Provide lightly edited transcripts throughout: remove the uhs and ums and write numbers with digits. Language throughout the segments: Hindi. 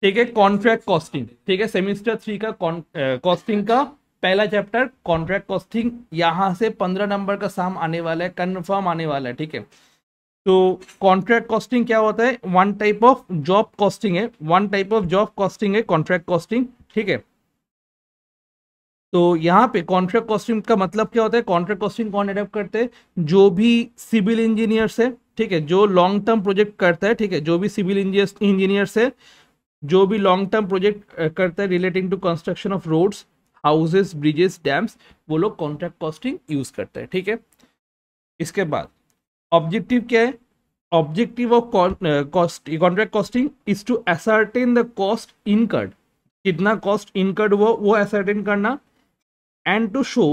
ठीक है, कॉन्ट्रैक्ट कॉस्टिंग। ठीक है, सेमेस्टर 3 का कॉस्टिंग का पहला चैप्टर कॉन्ट्रैक्ट कॉस्टिंग, यहां से 15 नंबर का सम आने वाला है, कंफर्म आने वाला है। ठीक है, तो कॉन्ट्रैक्ट कॉस्टिंग क्या होता है? One type of job costing है, one type of job costing है कॉन्ट्रैक्ट कॉस्टिंग। ठीक है, तो यहाँ पे कॉन्ट्रैक्ट कॉस्टिंग का मतलब क्या होता है? कॉन्ट्रैक्ट कॉस्टिंग कौन डेवलप करते हैं? जो भी सिविल इंजीनियर्स है, ठीक है, जो लॉन्ग टर्म प्रोजेक्ट करता है, ठीक है, जो भी सिविल इंजीनियर्स है, जो भी लॉन्ग टर्म प्रोजेक्ट करता है relating to construction of roads, houses, bridges, dams, वो लोग कॉन्ट्रैक्ट कॉस्टिंग यूज करते हैं। ठीक है, इसके बाद ऑब्जेक्टिव क्या है? Objective of contract costing is to ascertain the cost incurred, कितना कॉस्ट इनकर्ड वो असर्टेन करना, and to show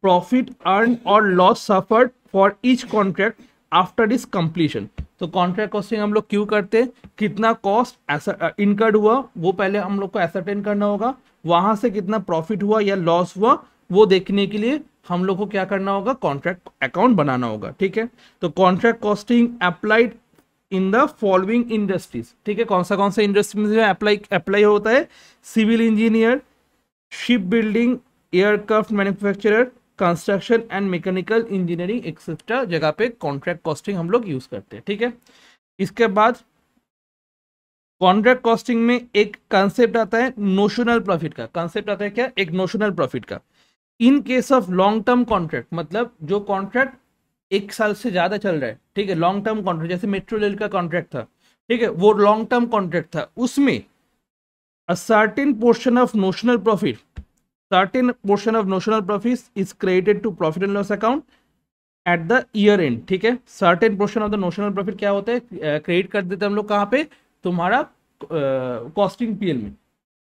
profit earned or loss suffered for each contract after its completion। तो कॉन्ट्रैक्ट कॉस्टिंग हम लोग क्यों करते हैं? कितना कॉस्ट इनकर्ड हुआ वो पहले हम लोग को एसरटेन करना होगा, वहां से कितना प्रॉफिट हुआ या लॉस हुआ वो देखने के लिए हम लोग को क्या करना होगा? कॉन्ट्रैक्ट अकाउंट बनाना होगा। ठीक है, तो contract costing applied in the following industries. ठीक है, कौन सा इंडस्ट्री में अप्लाई होता है? Civil engineer, ship building, aircraft manufacturer, construction and mechanical engineering etcetera जगह पे कॉन्ट्रैक्ट कॉस्टिंग हम लोग यूज करते हैं। ठीक है, इसके बाद कॉन्ट्रैक्ट कॉस्टिंग में एक कंसेप्ट आता है नोशनल प्रॉफिट का। कंसेप्ट आता है क्या? एक नोशनल प्रॉफिट का। इन case of long term contract, मतलब जो कॉन्ट्रैक्ट 1 साल से ज्यादा चल रहा है, ठीक है, लॉन्ग टर्म कॉन्ट्रैक्ट, जैसे मेट्रो रेल का कॉन्ट्रैक्ट था, ठीक है, वो लॉन्ग टर्म कॉन्ट्रैक्ट था, उसमें अ certain portion of notional profit, certain portion of notional profits is credited to profit and loss account at the year end। ठीक है, certain portion of the notional profit क्या होता है? क्रेडिट कर देते हैं हम लोग कहाँ पे? तुम्हारा कॉस्टिंग पीएल में।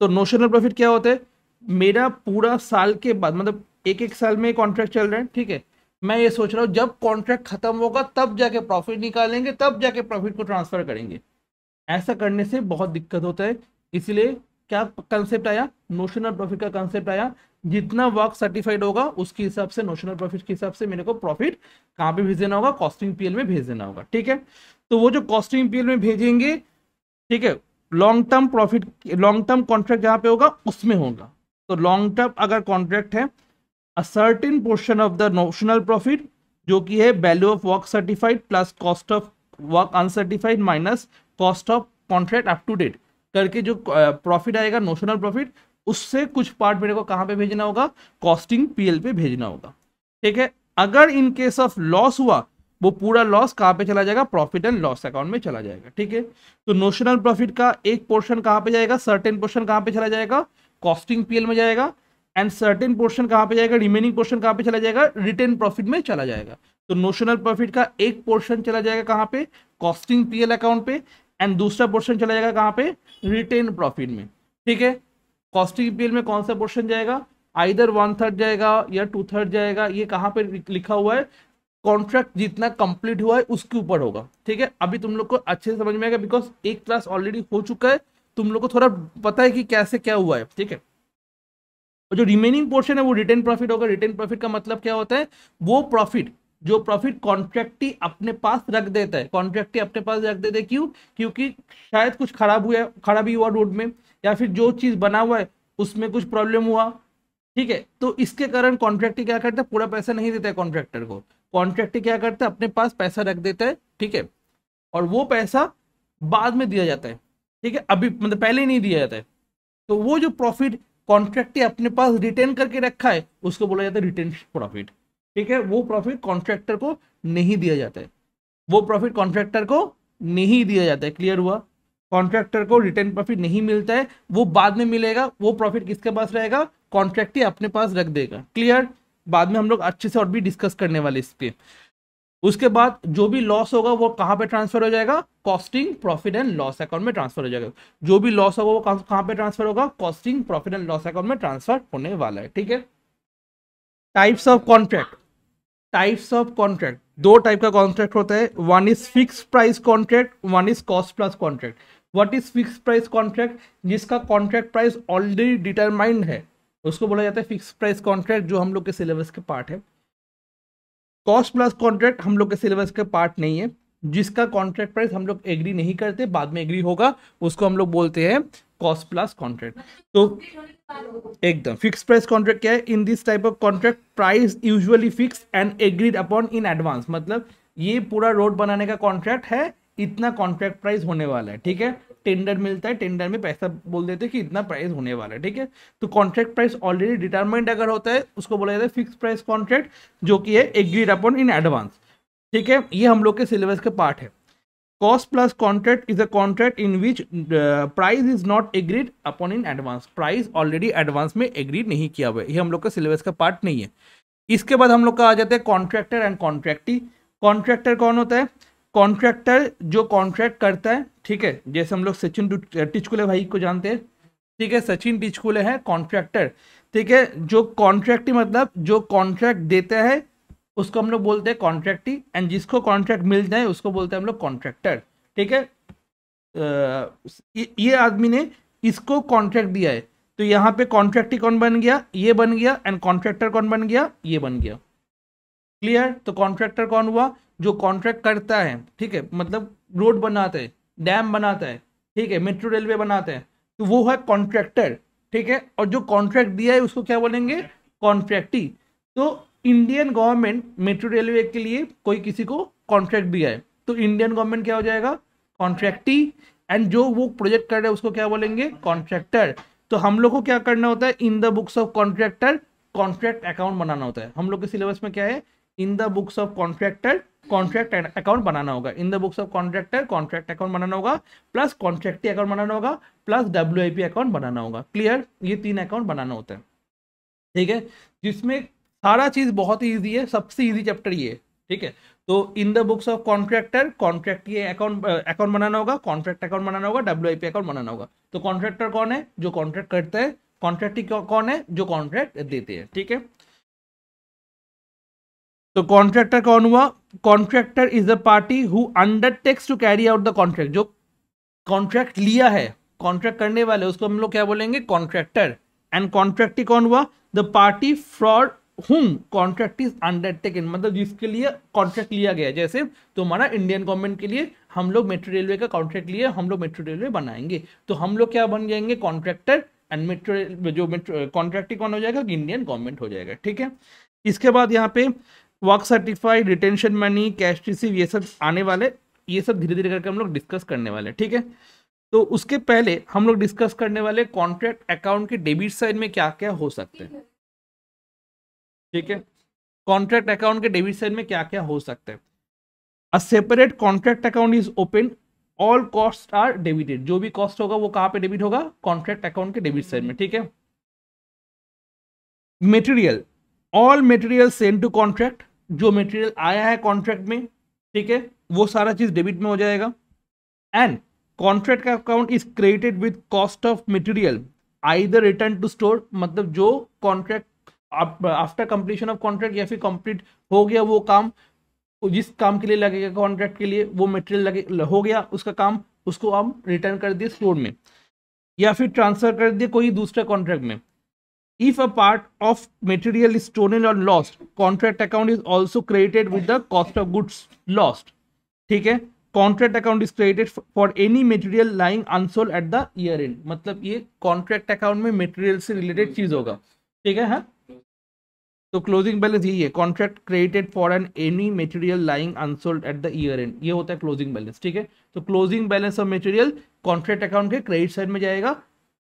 तो नोशनल प्रॉफिट क्या होता है? मेरा पूरा साल के बाद, मतलब एक साल में कॉन्ट्रैक्ट चल रहा है, ठीक है, मैं ये सोच रहा हूँ जब कॉन्ट्रैक्ट खत्म होगा तब जाके प्रॉफिट निकालेंगे, तब जाके प्रॉफिट को ट्रांसफर करेंगे। ऐसा करने से बहुत दिक्कत होता है, इसलिए क्या कंसेप्ट आया? नोशनल प्रॉफिट का कंसेप्ट आया। जितना वर्क सर्टिफाइड होगा उसके हिसाब से, नोशनल प्रॉफिट के हिसाब से मेरे को प्रॉफिट कहाँ पे भेज देना होगा? कॉस्टिंग पीएल में भेज देना होगा। ठीक है, तो वो जो कॉस्टिंग पीएल में भेजेंगे, ठीक है, long term profit, long term contract जहाँ पे होगा उसमें होगा। तो लॉन्ग टर्म अगर कॉन्ट्रैक्ट है, a certain portion of the notional profit जो कि है value of work certified plus cost of work uncertified minus cost of contract up to date करके जो प्रॉफिट आएगा नोशनल प्रॉफिट, उससे कुछ पार्ट मेरे को कहां पे भेजना होगा? कॉस्टिंग पीएल पे भेजना होगा। ठीक है, अगर इन केस ऑफ लॉस हुआ, वो पूरा लॉस कहां पे चला जाएगा? प्रॉफिट एंड लॉस अकाउंट में चला जाएगा। ठीक है, तो नोशनल प्रॉफिट का एक पोर्शन कहां पे जाएगा? सर्टेन पोर्शन कहां पे चला जाएगा? कॉस्टिंग पीएल में जाएगा। एंड सर्टेन पोर्शन कहां पे जाएगा? रिमेनिंग पोर्शन कहां पे चला जाएगा? रिटेन प्रॉफिट में चला जाएगा। तो नोशनल प्रॉफिट का एक पोर्शन चला जाएगा कहां पे? कॉस्टिंग पीएल अकाउंट पे, एंड दूसरा पोर्शन चला जाएगा कहां पे? रिटेन प्रॉफिट में। ठीक है, कॉस्टिंग पीएल में कौन सा पोर्शन जाएगा? आइदर 1/3 जाएगा या 2/3 जाएगा। ये कहां पे लिखा हुआ है? कॉन्ट्रैक्ट जितना कंप्लीट हुआ है उसके ऊपर होगा। ठीक है, अभी तुम लोग को अच्छे से समझ में आएगा, बिकॉज एक क्लास ऑलरेडी हो चुका है, तुम लोग को थोड़ा पता है कि कैसे क्या हुआ है। ठीक है, और जो रिमेनिंग पोर्शन है वो रिटेन प्रॉफिट होगा। रिटेन प्रॉफिट का मतलब क्या होता है? वो प्रॉफिट जो प्रॉफिट कॉन्ट्रैक्टी अपने पास रख देता है। कॉन्ट्रैक्टी अपने पास रख देते हैं क्यों? क्योंकि शायद कुछ खराबी हुआ रोड में, या फिर जो चीज बना हुआ है उसमें कुछ प्रॉब्लम हुआ। ठीक है, तो इसके कारण कॉन्ट्रैक्टी क्या करता है? पूरा पैसा नहीं देता है कॉन्ट्रैक्टर को। कॉन्ट्रैक्टी क्या करता है? अपने पास पैसा रख देता है, ठीक है, और वो पैसा बाद में दिया जाता है। ठीक है, अभी मतलब पहले ही नहीं दिया जाता है। तो वो जो प्रॉफिट कॉन्ट्रैक्टी अपने पास रिटेन करके रखा है उसको बोला जाता है रिटेन प्रॉफिट। ठीक है, वो प्रॉफिट कॉन्ट्रैक्टर को नहीं दिया जाता है, वो प्रॉफिट कॉन्ट्रैक्टर को नहीं दिया जाता है। क्लियर हुआ? कॉन्ट्रैक्टर को रिटेन प्रॉफिट नहीं मिलता है, वो बाद में मिलेगा। वो प्रॉफिट किसके पास रहेगा? कॉन्ट्रैक्टी अपने पास रख देगा। क्लियर? बाद में हम लोग अच्छे से और भी डिस्कस करने वाले इस पे। उसके बाद जो भी लॉस होगा वो कहां पे ट्रांसफर हो जाएगा? Costing profit and loss account में ट्रांसफर हो जाएगा। जो भी लॉस होगा वो कहां पे ट्रांसफर होगा? Costing profit and loss account में ट्रांसफर होने वाला है। ठीक है, types of contract. Types of contract, दो टाइप का कॉन्ट्रैक्ट होता है। One is fix price contract, one is cost plus contract. What is fix price contract? जिसका कॉन्ट्रैक्ट प्राइस ऑलरेडी डिटरमाइंड है उसको बोला जाता है फिक्स प्राइस कॉन्ट्रैक्ट, जो हम लोग के सिलेबस के पार्ट है। कॉस्ट प्लस कॉन्ट्रैक्ट हम लोग के सिलेबस का पार्ट नहीं है। जिसका कॉन्ट्रैक्ट प्राइस हम लोग एग्री नहीं करते, बाद में एग्री होगा, उसको हम लोग बोलते हैं कॉस्ट प्लस कॉन्ट्रैक्ट। तो एकदम फिक्स प्राइस कॉन्ट्रैक्ट क्या है? In this type of contract price usually fix and agreed upon in advance, मतलब ये पूरा रोड बनाने का कॉन्ट्रैक्ट है, इतना कॉन्ट्रैक्ट प्राइस होने वाला है, ठीक है। टेंडर मिलता है, टेंडर में पैसा बोल देते हैं कि इतना प्राइस होने वाला है, ठीक है। तो कॉन्ट्रैक्ट प्राइस ऑलरेडी डिटरमाइंड अगर होता है उसको बोला जाता है फिक्स प्राइस कॉन्ट्रैक्ट, जो कि है एग्रीड अपॉन इन एडवांस, ठीक है। ये हम लोग के सिलेबस के पार्ट है। Cost plus contract is a contract in which price is not agreed upon in advance, price already advance में एग्रीड नहीं किया हुआ है, ये हम लोग का सिलेबस का पार्ट नहीं है। इसके बाद हम लोग का आ जाता है कॉन्ट्रैक्टर एंड कॉन्ट्रैक्टी। कॉन्ट्रैक्टर कौन होता है? कॉन्ट्रैक्टर जो कॉन्ट्रैक्ट करता है, ठीक है, जैसे हम लोग सचिन टिचकुले भाई को जानते हैं, ठीक है, सचिन टिचकुले है कॉन्ट्रैक्टर, ठीक है। जो कॉन्ट्रैक्टी मतलब जो कॉन्ट्रैक्ट देता है उसको हम लोग बोलते हैं कॉन्ट्रैक्टी, एंड जिसको कॉन्ट्रैक्ट मिल जाए उसको बोलते हैं हम लोग कॉन्ट्रैक्टर, ठीक है। ये आदमी ने इसको कॉन्ट्रैक्ट दिया है, तो यहाँ पे कॉन्ट्रैक्टी कौन बन गया? ये बन गया, एंड कॉन्ट्रैक्टर कौन बन गया? ये बन गया। क्लियर? तो कॉन्ट्रैक्टर कौन हुआ? जो कॉन्ट्रैक्ट करता है, ठीक है, मतलब रोड बनाता है, डैम बनाता है, ठीक है, मेट्रो रेलवे बनाते हैं, तो वो है कॉन्ट्रैक्टर, ठीक है। और जो कॉन्ट्रैक्ट दिया है उसको क्या बोलेंगे? कॉन्ट्रैक्टी। तो इंडियन गवर्नमेंट मेट्रो रेलवे के लिए कोई किसी को कॉन्ट्रैक्ट दिया है, तो इंडियन गवर्नमेंट क्या हो जाएगा? कॉन्ट्रैक्टी, एंड जो वो प्रोजेक्ट कर रहे हैं उसको क्या बोलेंगे? कॉन्ट्रैक्टर। तो हम लोग को क्या करना होता है? In the books of contractor contract account बनाना होता है। हम लोग के सिलेबस में क्या है? In the books of contractor contract account बनाना होगा, in the books of contractor contract account बनाना होगा, प्लस कॉन्ट्रैक्टी अकाउंट बनाना होगा, प्लस WIP अकाउंट बनाना होगा। क्लियर? ये 3 अकाउंट बनाना होता है, ठीक है, जिसमें सारा चीज बहुत ही ईजी है, सबसे ईजी चैप्टर ये है, ठीक है। तो in the books of contractor contractee account बनाना होगा, कॉन्ट्रैक्ट अकाउंट बनाना होगा, WIP अकाउंट बनाना होगा। तो कॉन्ट्रैक्टर कौन है? जो कॉन्ट्रैक्ट करता है। कॉन्ट्रैक्टी कौन है? जो कॉन्ट्रैक्ट देते हैं, ठीक है। तो कॉन्ट्रैक्टर कौन हुआ? Contractor is the party who undertakes to carry out the contract, जो कॉन्ट्रैक्ट लिया है, कॉन्ट्रैक्ट करने वाले, उसको हम लोग क्या बोलेंगे? कॉन्ट्रैक्टर। एंड कॉन्ट्रैक्टी कौन हुआ? द पार्टी फॉर हुम कॉन्ट्रैक्ट इज अंडरटेकन, मतलब जिसके लिए कॉन्ट्रैक्ट लिया गया। जैसे तुम्हारा इंडियन गवर्नमेंट के लिए हम लोग मेट्रो रेलवे का कॉन्ट्रैक्ट लिए, हम लोग मेट्रो रेलवे बनाएंगे, तो हम लोग क्या बन जाएंगे? कॉन्ट्रैक्टर। एंड मेट्रो कॉन्ट्रैक्टी कौन हो जाएगा? इंडियन गवर्नमेंट हो जाएगा, ठीक है। इसके बाद यहाँ पे work certified, retention money, cash receive, ये सब आने वाले, ये सब धीरे धीरे करके हम लोग डिस्कस करने वाले, ठीक है। तो उसके पहले हम लोग डिस्कस करने वाले कॉन्ट्रैक्ट अकाउंट के डेबिट साइड में क्या क्या हो सकते हैं, ठीक है। कॉन्ट्रैक्ट अकाउंट के डेबिट साइड में क्या क्या हो सकता है? A separate contract account is open, all cost are debited, जो भी कॉस्ट होगा वो कहाँ पे डेबिट होगा? कॉन्ट्रैक्ट अकाउंट के डेबिट साइड में, ठीक है। Material, all material send to contract, जो मटेरियल आया है कॉन्ट्रैक्ट में, ठीक है, वो सारा चीज डेबिट में हो जाएगा। And contract account is created with cost of material either return to store, मतलब जो contract after completion of contract या फिर कंप्लीट हो गया वो काम, जिस काम के लिए लगेगा कॉन्ट्रैक्ट के लिए वो मटेरियल लगे हो गया उसका काम, उसको हम रिटर्न कर दिए स्टोर में, या फिर ट्रांसफर कर दिए कोई दूसरे कॉन्ट्रैक्ट में। If a part of material is stolen or lost, contract account is also created with the cost of goods lost. ठीक है, contract account is created for any material lying unsold at the year end. मतलब ये contract account में material से related चीज होगा, ठीक है। हाँ, तो क्लोजिंग बैलेंस यही है, contract created for an any material lying unsold eight the year and, ये होता है क्लोजिंग बैलेंस, ठीक है। तो closing balance of material contract account के क्रेडिट साइड में जाएगा,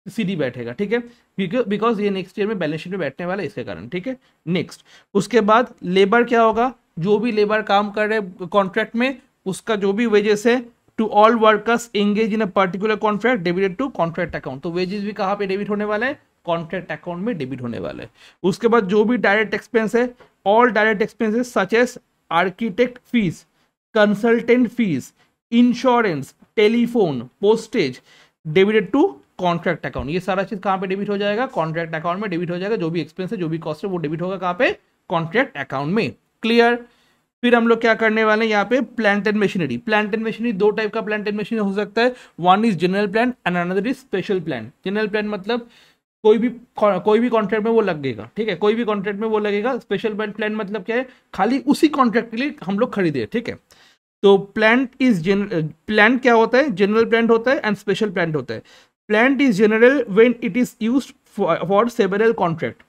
सीधी बैठेगा, ठीक है, बिकॉज ये नेक्स्ट ईयर में बैलेंस शीट में बैठने वाला है इसके कारण, ठीक है। नेक्स्ट, उसके बाद लेबर क्या होगा? जो भी लेबर काम कर रहे कॉन्ट्रैक्ट में, उसका जो भी वेजेस है, to all workers engage in a particular contract debited to contract account, तो वेजेस भी कहाँ पे डेबिट होने वाला है? कॉन्ट्रैक्ट अकाउंट में डेबिट होने वाला है। उसके बाद जो भी डायरेक्ट एक्सपेंस है, all direct expenses such as architect fees, consultant fees, insurance, telephone, postage, debited to contract account, ये सारा चीज कहां पे डेबिट हो जाएगा? कॉन्ट्रैक्ट अकाउंट में डेबिट हो जाएगा। जो भी एक्सपेंस है, जो भी कॉस्ट है, वो डेबिट होगा कहां पे? कॉन्ट्रैक्ट अकाउंट में। क्लियर? फिर हम लोग क्या करने वाले हैं यहाँ पे? Plant and machinery. Plant and machinery, दो टाइप का प्लांट एंड मशीनरी हो सकता है, one is general plan and another is special plan. General plan मतलब कोई भी कॉन्ट्रैक्ट में वो लगेगा, ठीक है, कोई भी कॉन्ट्रैक्ट में वो लगेगा। स्पेशल प्लान मतलब क्या है? खाली उसी कॉन्ट्रैक्ट के लिए हम लोग खरीदे, ठीक है। तो प्लान क्या होता है? जनरल प्लान होता है एंड स्पेशल प्लान होता है। Plant is general when it is used for several contract.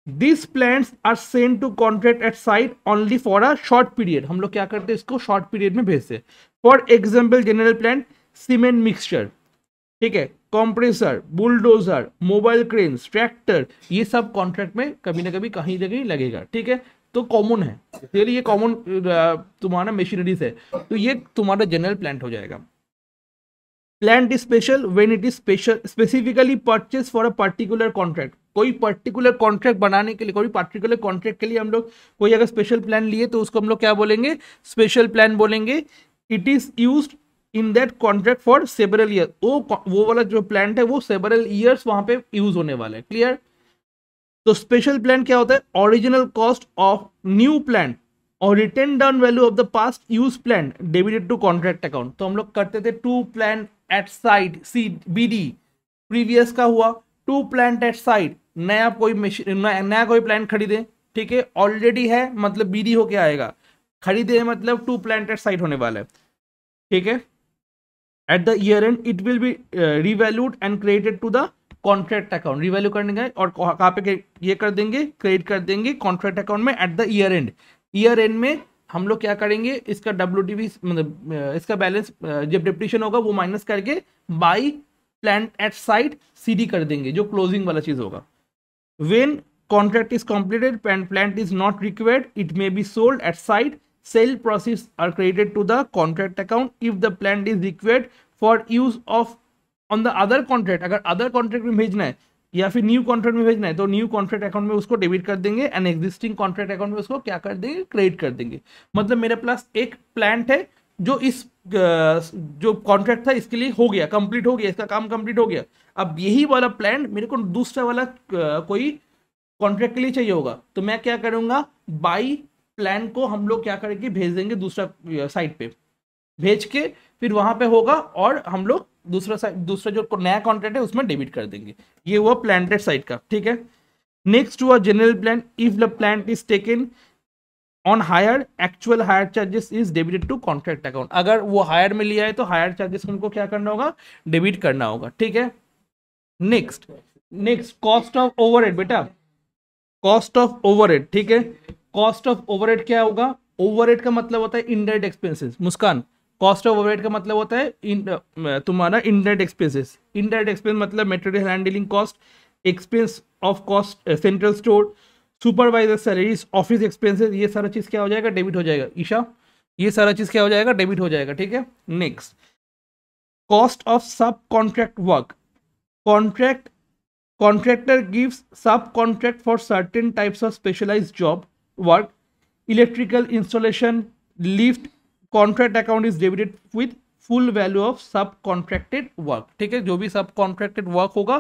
These plants are sent to contract at site only for a short period. हम लोग क्या करते हैं, इसको शॉर्ट पीरियड में भेजते हैं. For example general plant cement mixture, ठीक है, compressor, bulldozer, mobile cranes, tractor, ये सब कॉन्ट्रैक्ट में कभी ना कभी कहीं ना कहीं लगेगा. ठीक है, तो कॉमन है, ये कॉमन तुम्हारा मशीनरीज है, तो ये तुम्हारा जनरल प्लांट हो जाएगा. Plant is special when it is specifically purchase for a particular contract. कोई पर्टिकुलर कॉन्ट्रैक्ट बनाने के लिए, कोई पर्टिकुलर कॉन्ट्रैक्ट के लिए हम लोग कोई अगर स्पेशल प्लान लिए तो उसको हम लोग क्या बोलेंगे, स्पेशल प्लान बोलेंगे. It is used in that contract for several year. वो वाला जो प्लान है वो सेवरल ईयर्स वहां पे यूज होने वाला है. क्लियर. तो स्पेशल प्लान क्या होता है, original cost of new plan और written down value of the past use plan debited to contract account. तो हम लोग करते थे to plan at site CBD, previous का हुआ टू प्लान एट साइड, नया कोई नया कोई प्लान खरीदे, ठीक है, ऑलरेडी है मतलब BD होके आएगा, खरीदे मतलब टू प्लान एट साइड होने वाला है. ठीक है, at the year end it will be revalued and credited to the contract account. Revalue करने का और कहाँ पे ये कर देंगे, क्रेडिट कर देंगे कॉन्ट्रैक्ट अकाउंट में eight the year and. Year and में हम लोग क्या करेंगे, इसका WDV मतलब इसका बैलेंस जब डिप्रीशन होगा वो माइनस करके by plan at side CD कर देंगे, जो क्लोजिंग वाला चीज होगा. When contract is completed and plant is not required, it may be sold at site. Sale proceeds are credited to the contract account. If the plant is required for use of on the other contract, अगर other contract में भेजना है या फिर न्यू कॉन्ट्रैक्ट में भेजना है तो न्यू कॉन्ट्रैक्ट अकाउंट में उसको डेबिट कर देंगे एंड एग्जिस्टिंग कॉन्ट्रैक्ट अकाउंट में उसको क्या कर देंगे, क्रेडिट कर देंगे. मतलब मेरे पास एक प्लांट है जो इस जो कॉन्ट्रैक्ट था इसके लिए हो गया, कंप्लीट हो गया, इसका काम कंप्लीट हो गया. अब यही वाला प्लान मेरे को दूसरा वाला कोई कॉन्ट्रैक्ट के लिए चाहिए होगा, तो मैं क्या करूंगा, बाई प्लान को हम लोग क्या करेंगे, भेज देंगे दूसरा साइट पे, भेज के फिर वहां पे होगा और हम लोग दूसरा जो नया कॉन्ट्रैक्ट है उसमें डेबिट कर देंगे. ये हुआ प्लांटेड साइट का. ठीक है, नेक्स्ट हुआ general plan. If the plant is taken on hire, actual hire charges is debited to contract account. अगर वो हायर में लिया है तो हायर चार्जेस हमको क्या करना होगा, डेबिट करना होगा. ठीक है, नेक्स्ट कॉस्ट ऑफ ओवरहेड. बेटा कॉस्ट ऑफ ओवरहेड, ठीक है, कॉस्ट ऑफ ओवरहेड क्या होगा, ओवरहेड का मतलब होता है indirect expenses. Muskan, cost of overhead का मतलब होता है तुम्हारा इनडायरेक्ट एक्सपेंसेस. इनडायरेक्ट एक्सपेंस मतलब material handling cost, expense of cost central store, supervisor salaries, office expenses, ये सारा चीज क्या हो जाएगा, डेबिट हो जाएगा. ईशा, ये सारा चीज क्या हो जाएगा, डेबिट हो जाएगा. ठीक है, नेक्स्ट कॉस्ट ऑफ सब contract work. Contractor gives subcontract for certain types of specialized job work. Electrical installation, lift, contract account is debited with full value of subcontracted work. ठीक है, जो भी subcontracted work होगा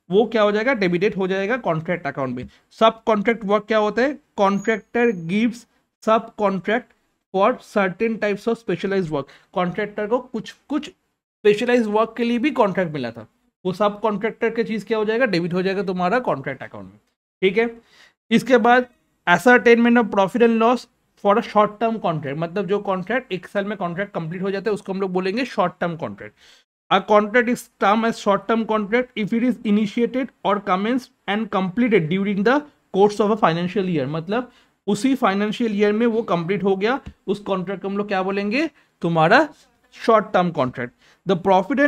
वो क्या हो जाएगा, डेबिटेड हो जाएगा कॉन्ट्रैक्ट अकाउंट में. सब कॉन्ट्रैक्ट वर्क क्या होता है, contractor gives sub contract for certain types of specialised work. Contractor को कुछ स्पेशलाइज्ड वर्क के लिए भी कॉन्ट्रैक्ट मिला था, वो सब कॉन्ट्रैक्टर की चीज क्या हो जाएगा, डेबिट हो जाएगा तुम्हारा कॉन्ट्रैक्ट अकाउंट में. ठीक है, इसके बाद ascertainment of profit and loss for a short term contract. मतलब जो कॉन्ट्रैक्ट एक साल में कॉन्ट्रैक्ट कंप्लीट हो जाता है उसको हम लोग बोलेंगे short term contract. A contract is term as short term contract if it is initiated और commenced and completed during the course of a financial year. मतलब उसी फाइनेंशियल ईयर में वो कंप्लीट हो गया, उस कॉन्ट्रैक्ट को हम लोग क्या बोलेंगे, तुम्हारा short term contract. The profit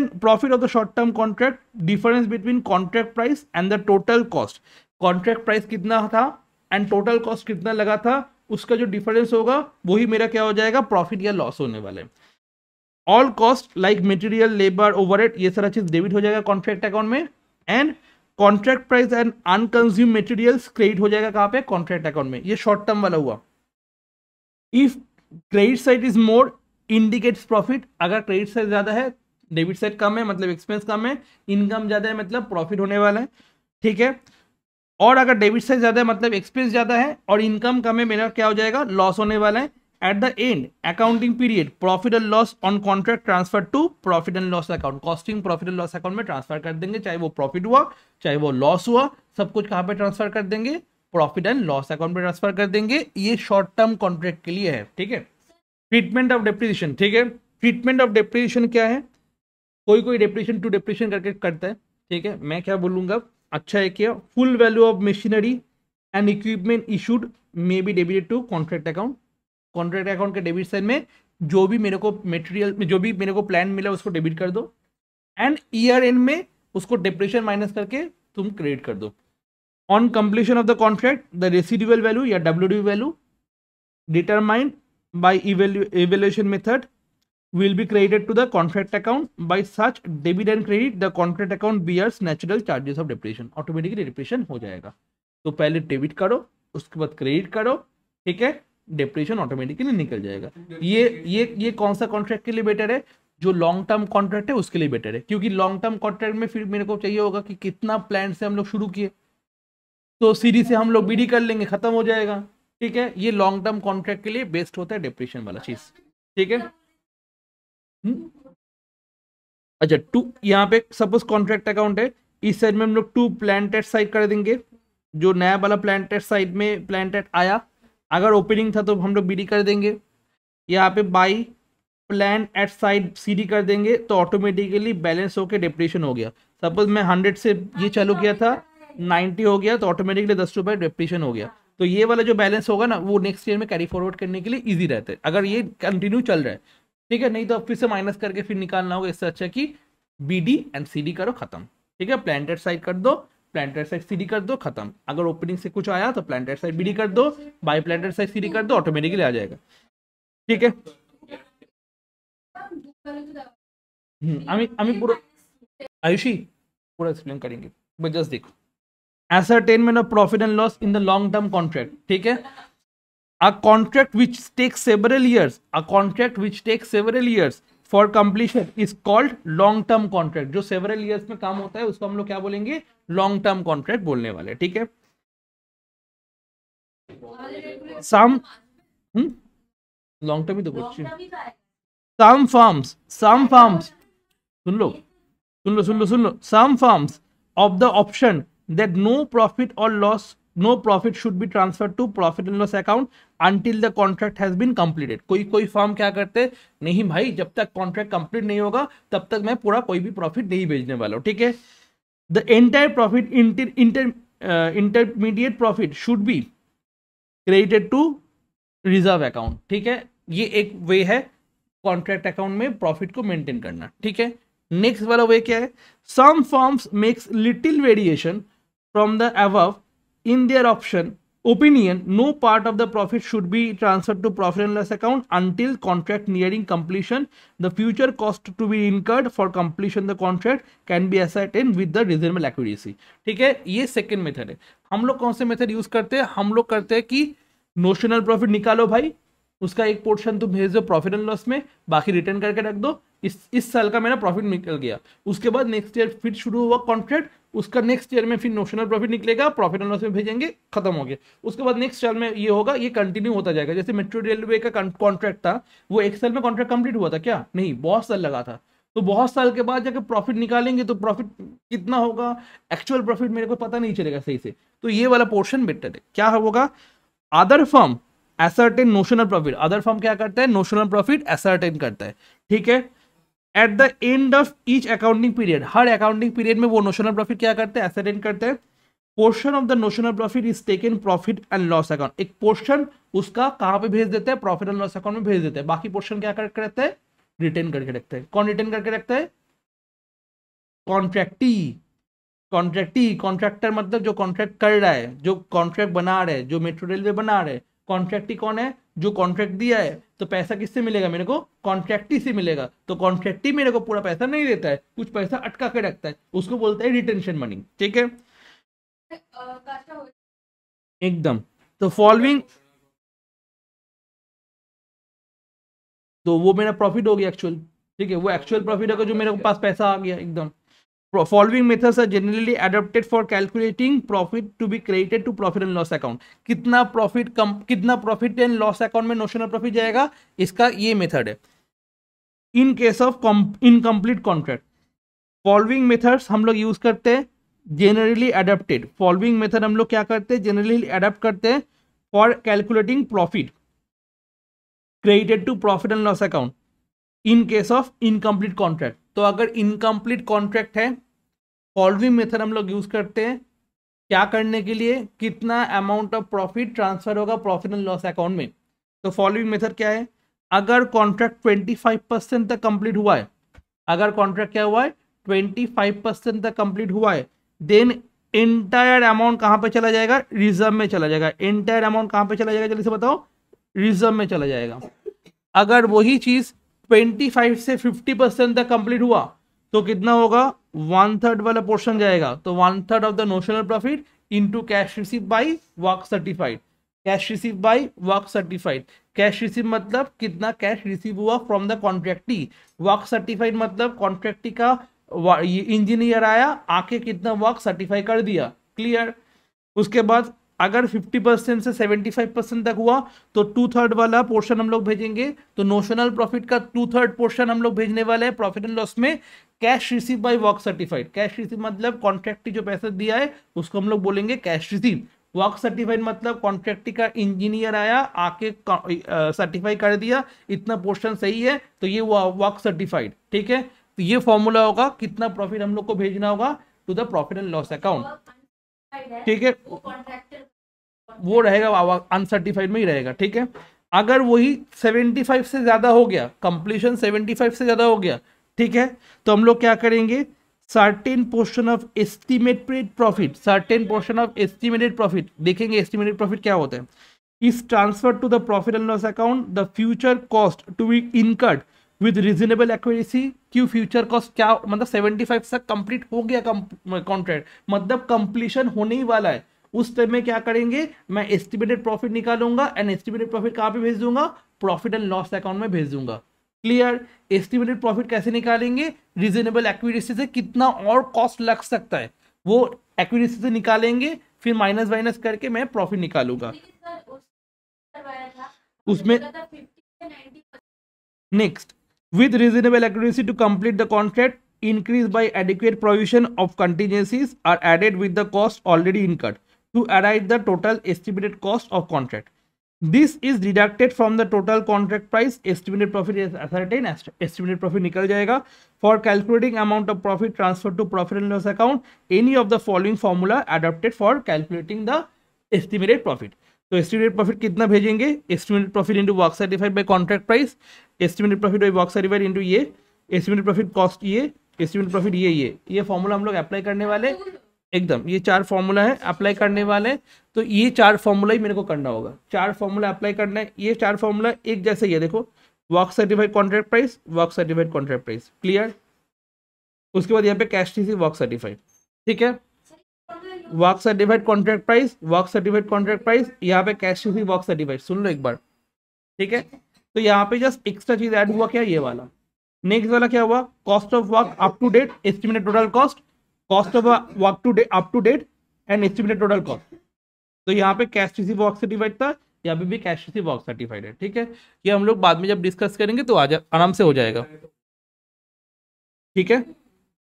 of the short term contract, difference between contract price and the total cost. Contract price कितना था and total cost कितना लगा था, उसका जो डिफरेंस होगा वही मेरा क्या हो जाएगा, प्रॉफिट या लॉस होने वाला है. All cost like material, labour, overhead, ये सारा चीज डेबिट हो जाएगा कॉन्ट्रैक्ट अकाउंट में. And contract price and unconsumed materials credit हो जाएगा कहाँ पे, कॉन्ट्रैक्ट अकाउंट में. ये शॉर्ट टर्म वाला हुआ. If credit side is more indicates profit. अगर क्रेडिट साइड ज्यादा है, डेबिट साइड कम है मतलब एक्सपेंस कम है, इनकम ज्यादा है मतलब प्रॉफिट होने वाला है. ठीक है, और अगर डेबिट साइड ज्यादा है मतलब एक्सपेंस ज्यादा है और इनकम कम है, मेरा क्या हो जाएगा, लॉस होने वाला है. At the end accounting period, profit and loss on contract transfer to profit and loss account. Costing profit and loss account में ट्रांसफर कर देंगे, चाहे वो प्रॉफिट हुआ चाहे वो लॉस हुआ, सब कुछ कहाँ पे ट्रांसफर कर देंगे, प्रॉफिट एंड लॉस अकाउंट में ट्रांसफर कर देंगे. ये शॉर्ट टर्म कॉन्ट्रैक्ट के लिए है. ठीक है, ट्रीटमेंट ऑफ डेप्रिसिएशन. ठीक है, ट्रीटमेंट ऑफ डेप्रिसिएशन क्या है, कोई डेप्रिसिएशन टू डेप्रिसिएशन करके करता है, ठीक है, मैं क्या बोलूंगा, अच्छा है क्या, full value of machinery and equipment issued may be debited to contract account. Contract account के डेबिट साइड में जो भी मेरे को मटेरियल, जो भी मेरे को प्लान मिला उसको डेबिट कर दो, एंड ईयर एंड में उसको डिप्रेशन माइनस करके तुम क्रेडिट कर दो। On completion of the contract the residual value या WD value determined by evaluation method will be credited to the contract account. By such debit and credit the contract account bears natural charges of depreciation, automatically depreciation हो जाएगा। तो पहले डेबिट करो, उसके बाद क्रेडिट करो, ठीक है, डिप्रेशन ऑटोमेटिकली निकल जाएगा। ये कौन सा कॉन्ट्रैक्ट के लिए बेटर है, जो लॉन्ग टर्म कॉन्ट्रैक्ट है उसके लिए बेटर है, क्योंकि लॉन्ग टर्म कॉन्ट्रैक्ट में फिर मेरे को चाहिए होगा कि कितना प्लान से हम लोग शुरू किए, तो सीरीज से हम लोग बीडी कर लेंगे, खत्म हो जाएगा, ठीक है। ये लॉन्ग टर्म कॉन्ट्रैक्ट के लिए बेस्ट होता है डिप्रेशन वाला चीज, ठीक है। अच्छा, टू यहाँ पे सपोज कॉन्ट्रैक्ट अकाउंट है, इस साइड में हम लोग टू प्लान टेस्ट साइड कर देंगे, जो नया वाला प्लान टेस्ट साइड में प्लान टेस्ट आया, अगर ओपनिंग था तो हम लोग बीडी कर देंगे, यहाँ पे by plan at side CD कर देंगे, तो ऑटोमेटिकली बैलेंस होके डिप्रेशन हो गया। सपोज मैं 100 से ये चालू किया था, 90 हो गया, तो ऑटोमेटिकली 10 रुपये डिप्रेशन हो गया। तो ये वाला जो बैलेंस होगा ना, वो नेक्स्ट ईयर में कैरी फॉरवर्ड करने के लिए ईजी रहता है, अगर ये कंटिन्यू चल रहा है, ठीक है। नहीं तो फिर से माइनस करके फिर निकालना होगा, इससे अच्छा कि बीडी एंड सीडी करो, खत्म, ठीक है। प्लांटेड साइड कर दो, प्लांटेड साइड सीडी कर दो, खत्म। अगर ओपनिंग से कुछ आया तो प्लांटेड साइड बीडी कर दो, बाय प्लांटेड साइड सीडी कर दो, ऑटोमेटिकली आ जाएगा, ठीक है। আমি পুরো आयुषी पूरा एक्सप्लेन करेंगे, बट जस्ट देखो, ascertainment of profit and loss in the long term contract, ठीक है। A contract which takes several years for completion is called long term contract। जो several years में काम होता है उसको हम लोग क्या बोलेंगे, long term contract बोलने वाले, ठीक है। some long term ही तो कुछ, some farms soon low some farms of the option that no profit should be transferred to profit and loss account until the contract has been completed। कोई फर्म क्या करते हैं, नहीं भाई जब तक कॉन्ट्रैक्ट कंप्लीट नहीं होगा तब तक मैं पूरा कोई भी प्रॉफिट नहीं भेजने वाला हूं, ठीक है। The entire profit intermediate profit should be credited to reserve account, ठीक है। ये एक वे है कॉन्ट्रैक्ट अकाउंट में प्रॉफिट को मेंटेन करना, ठीक है। नेक्स्ट वाला वे क्या है, some firms makes little variation from the above in their opinion no part of the profit should be transferred to profit and loss account until contract nearing completion। The future cost to be incurred for completion the contract can be ascertained with the reasonable accuracy, ठीक है। ये सेकंड मेथड है। हम लोग कौन से मेथड यूज करते हैं, हम लोग करते हैं कि नोशनल प्रॉफिट निकालो भाई, उसका एक पोर्शन तुम भेज दो प्रॉफिट एंड लॉस में, बाकी रिटर्न करके रख दो, इस साल का मेरा प्रॉफिट निकल गया, उसके बाद नेक्स्ट ईयर फिर शुरू हुआ कॉन्ट्रैक्ट, उसका नेक्स्ट ईयर में फिर नोशनल प्रॉफिट निकलेगा, प्रॉफिट एंड लॉस में भेजेंगे, खत्म हो गया। उसके बाद नेक्स्ट साल में ये होगा, ये कंटिन्यू होता जाएगा। जैसे मेट्रो रेलवे का कॉन्ट्रैक्ट था, वो एक साल में कॉन्ट्रैक्ट कंप्लीट हुआ था क्या, नहीं, बहुत साल लगा था, तो बहुत साल के बाद जाकर प्रॉफिट निकालेंगे तो प्रॉफिट कितना होगा, एक्चुअल प्रॉफिट मेरे को पता नहीं चलेगा सही से, तो ये वाला पोर्शन बेटर है। क्या होगा, other firm ascertain notional profit, other firm क्या करता है, नोशनल प्रॉफिट असर्टेन करता है, ठीक है। At the end of each accounting period, her accounting period में वो नोशनल प्रॉफिट क्या करते हैं, असर्टेन करते हैं। Portion of the notional profit is taken profit and loss account, एक पोर्शन उसका कहां पे भेज देते हैं, प्रॉफिट एंड लॉस अकाउंट में भेज देते हैं, बाकी पोर्शन क्या करके रखते हैं, रिटेन करके रखते हैं। कौन रिटेन करके रखता है, कॉन्ट्रैक्टर मतलब जो कॉन्ट्रैक्ट कर रहा है, जो कॉन्ट्रैक्ट बना रहे हैं, जो मेट्रो रेलवे बना रहे हैं, कॉन्ट्रैक्टी कौन है, जो कॉन्ट्रैक्ट दिया है, तो पैसा किससे मिलेगा मेरे को, कॉन्ट्रैक्टी से मिलेगा। तो कॉन्ट्रैक्टी मेरे को पूरा पैसा नहीं देता है, कुछ पैसा अटका के रखता है, उसको बोलते हैं रिटेंशन मनी, ठीक है एकदम। तो फॉलोइंग, तो वो मेरा प्रॉफिट हो गया एक्चुअल, ठीक है, वो एक्चुअल प्रॉफिट होगा जो मेरे पास पैसा आ गया एकदम। Following methods are generally adopted for calculating profit to be credited to profit and loss account। कितना प्रॉफिट एंड लॉस अकाउंट में नोशनल प्रॉफिट जाएगा, इसका ये मेथड है। इन case of incomplete contract, following methods हम लोग यूज करते हैं, जनरली अडॉप्टेड। फॉलोइंग मेथड हम लोग क्या करते हैं, जनरली अडॉप्ट करते हैं for calculating profit credited to profit and loss account in case of incomplete contract. तो अगर इनकम्प्लीट कॉन्ट्रैक्ट है फॉलोइंग मेथड हम लोग यूज करते हैं क्या करने के लिए, कितना अमाउंट ऑफ प्रॉफिट ट्रांसफर होगा प्रॉफिट एंड लॉस अकाउंट में। तो फॉलोइंग मेथड क्या है, अगर कॉन्ट्रैक्ट 25% तक कंप्लीट हुआ है, अगर कॉन्ट्रैक्ट क्या हुआ है 25% तक कंप्लीट हुआ है, देन एंटायर अमाउंट कहां पे चला जाएगा, रिजर्व में चला जाएगा। एंटायर अमाउंट कहां पे चला जाएगा, जल्दी से बताओ, रिजर्व में चला जाएगा। अगर वही चीज 25 से 50% तक कंप्लीट हुआ तो कितना होगा, 1/3 वाला पोर्शन जाएगा, तो 1/3 of the notional profit into cash receive by work certified. Cash receive by work certified, cash receive मतलब कितना कैश रिसीव हुआ फ्रॉम द कॉन्ट्रैक्टी, वर्क सर्टिफाइड मतलब कॉन्ट्रैक्टी का इंजीनियर आया आके कितना वर्क सर्टिफाई कर दिया। क्लियर। उसके बाद अगर 50% से 75% तक हुआ तो 2/3 वाला पोर्शन हम लोग भेजेंगे, तो नोशनल प्रॉफिट का 2/3 पोर्शन हम लोग भेजने वाले हैं प्रॉफिट एंड लॉस में cash receive by work certified. Cash receive मतलब कॉन्ट्रैक्टी जो पैसा दिया है उसको हम लोग बोलेंगे कैश रिसीव। वर्क सर्टिफाइड मतलब कॉन्ट्रैक्टी का इंजीनियर आया आके सर्टिफाई कर दिया इतना पोर्शन सही है, तो ये वर्क सर्टिफाइड। ठीक है, तो ये फॉर्मूला होगा कितना प्रॉफिट हम लोग को भेजना होगा to the profit and loss account. ठीक है, वो रहेगा अनसर्टिफाइड में ही रहेगा। ठीक है, अगर वही 75 से ज्यादा हो गया, कंप्लीशन 75 से ज्यादा हो गया, ठीक है, तो हम लोग क्या करेंगे, certain portion of estimated profit, certain portion of estimated profit, देखेंगे एस्टिमेटेड प्रॉफिट क्या होता है, is transfer to the profit and loss account the future cost to be incurred with reasonable accuracy. क्यों फ्यूचर कॉस्ट, क्या मतलब 75 तक कंप्लीट हो गया कॉन्ट्रैक्ट, मतलब कंप्लीशन होने ही वाला है, उस टाइम में क्या करेंगे, मैं एस्टिमेटेड प्रॉफिट निकालूंगा एंड एस्टिमेटेड प्रॉफिट कहां पे भेज दूंगा, प्रॉफिट एंड लॉस अकाउंट में भेज दूंगा। क्लियर। एस्टिमेटेड प्रॉफिट कैसे निकालेंगे, रीजनेबल एक्यूरेसी से कितना और कॉस्ट लग सकता है वो एक्यूरेसी से निकालेंगे, फिर माइनस माइनस करके मैं प्रॉफिट निकालूंगा। उसमें next, with reasonable accuracy to complete the contract, increased by adequate provision of contingencies are added with the cost already incurred to arrive the total estimated cost of contract. This is deducted from the total contract price. Estimated profit is ascertained. Estimated profit निकल जाएगा. For calculating amount of profit transferred to profit and loss account, any of the following formula adopted for calculating the estimated profit. तो एस्टिमेटेड प्रॉफिट कितना भेजेंगे, estimated profit into work certified by contract price, estimated profit by work certified into ये, एस्टिमेटेड प्रॉफिट कॉस्ट ये, एस्टिमेटेड प्रॉफिट ये फॉर्मूला हम लोग अप्लाई करने वाले, एकदम ये 4 फॉर्मूला है अप्लाई करने वाले। तो ये 4 फॉर्मूला ही मेरे को करना होगा, 4 फॉर्मूला अप्लाई करना है। ये 4 फॉर्मूला एक जैसे ही है, देखो work certified contract price, work certified contract price. Clear. उसके बाद यहाँ पे कैश रिसीव वर्क सर्टिफाइड। ठीक है, work certified contract price, work certified contract price, यहाँ पे कैश रिसीव वर्क सर्टिफाइड। सुन लो एक बार। ठीक है, तो यहाँ पे जस्ट एक्स्ट्रा चीज ऐड हुआ क्या, ये वाला। नेक्स्ट वाला क्या हुआ, cost of work up to date, estimated total cost, cost of work to date up to date and estimated total cost. तो यहाँ पे कैश रिसीव वर्क सर्टिफाइड था, यहाँ पे भी कैश रिसीव वर्क सर्टिफाइड है। ठीक है, ये हम लोग बाद में जब डिस्कस करेंगे तो आराम से हो जाएगा। ठीक है,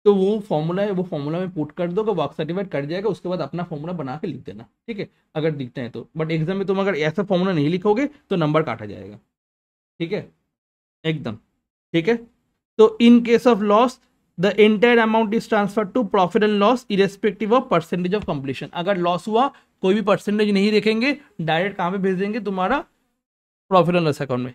तो वो फॉर्मूला है, वो फॉर्मूला में पुट कर दो, वर्क सर्टिफाइड कट जाएगा, उसके बाद अपना फॉर्मूला बना के लिख देना। ठीक है, अगर दिखते हैं तो, बट एग्जाम में तुम अगर ऐसा फॉर्मूला नहीं लिखोगे तो नंबर काटा जाएगा। ठीक है, एकदम। ठीक है, तो in case of loss the entire amount is transfer to profit and loss irrespective of percentage of completion. अगर लॉस हुआ कोई भी परसेंटेज नहीं देखेंगे, डायरेक्ट कहाँ पे भेज देंगे, तुम्हारा प्रॉफिट एंड लॉस अकाउंट में।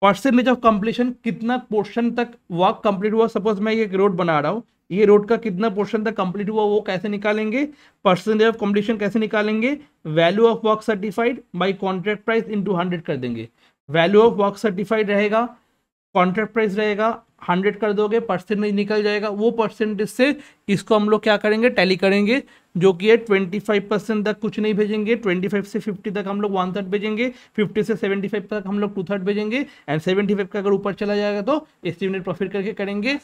परसेंटेज ऑफ कंप्लीशन, कितना पोर्शन तक वर्क कंप्लीट हुआ, सपोज मैं ये रोड बना रहा हूँ, ये रोड का कितना पोर्शन तक कंप्लीट हुआ वो कैसे निकालेंगे, परसेंटेज ऑफ कंप्लीशन कैसे निकालेंगे, value of work certified by contract price into 100 कर देंगे। वैल्यू ऑफ वर्क सर्टिफाइड रहेगा, कॉन्ट्रैक्ट प्राइस रहेगा, 100 कर दोगे, परसेंटेज निकल जाएगा। वो परसेंटेज से इसको हम लोग क्या करेंगे, टैली करेंगे, जो कि है 25% तक कुछ नहीं भेजेंगे, 25 से 50 तक हम लोग 1/3 भेजेंगे, 50 से 75 तक हम लोग 2/3 भेजेंगे, एंड 75 का अगर ऊपर चला जाएगा तो एस्टिमेटेड प्रॉफिट करके करेंगे।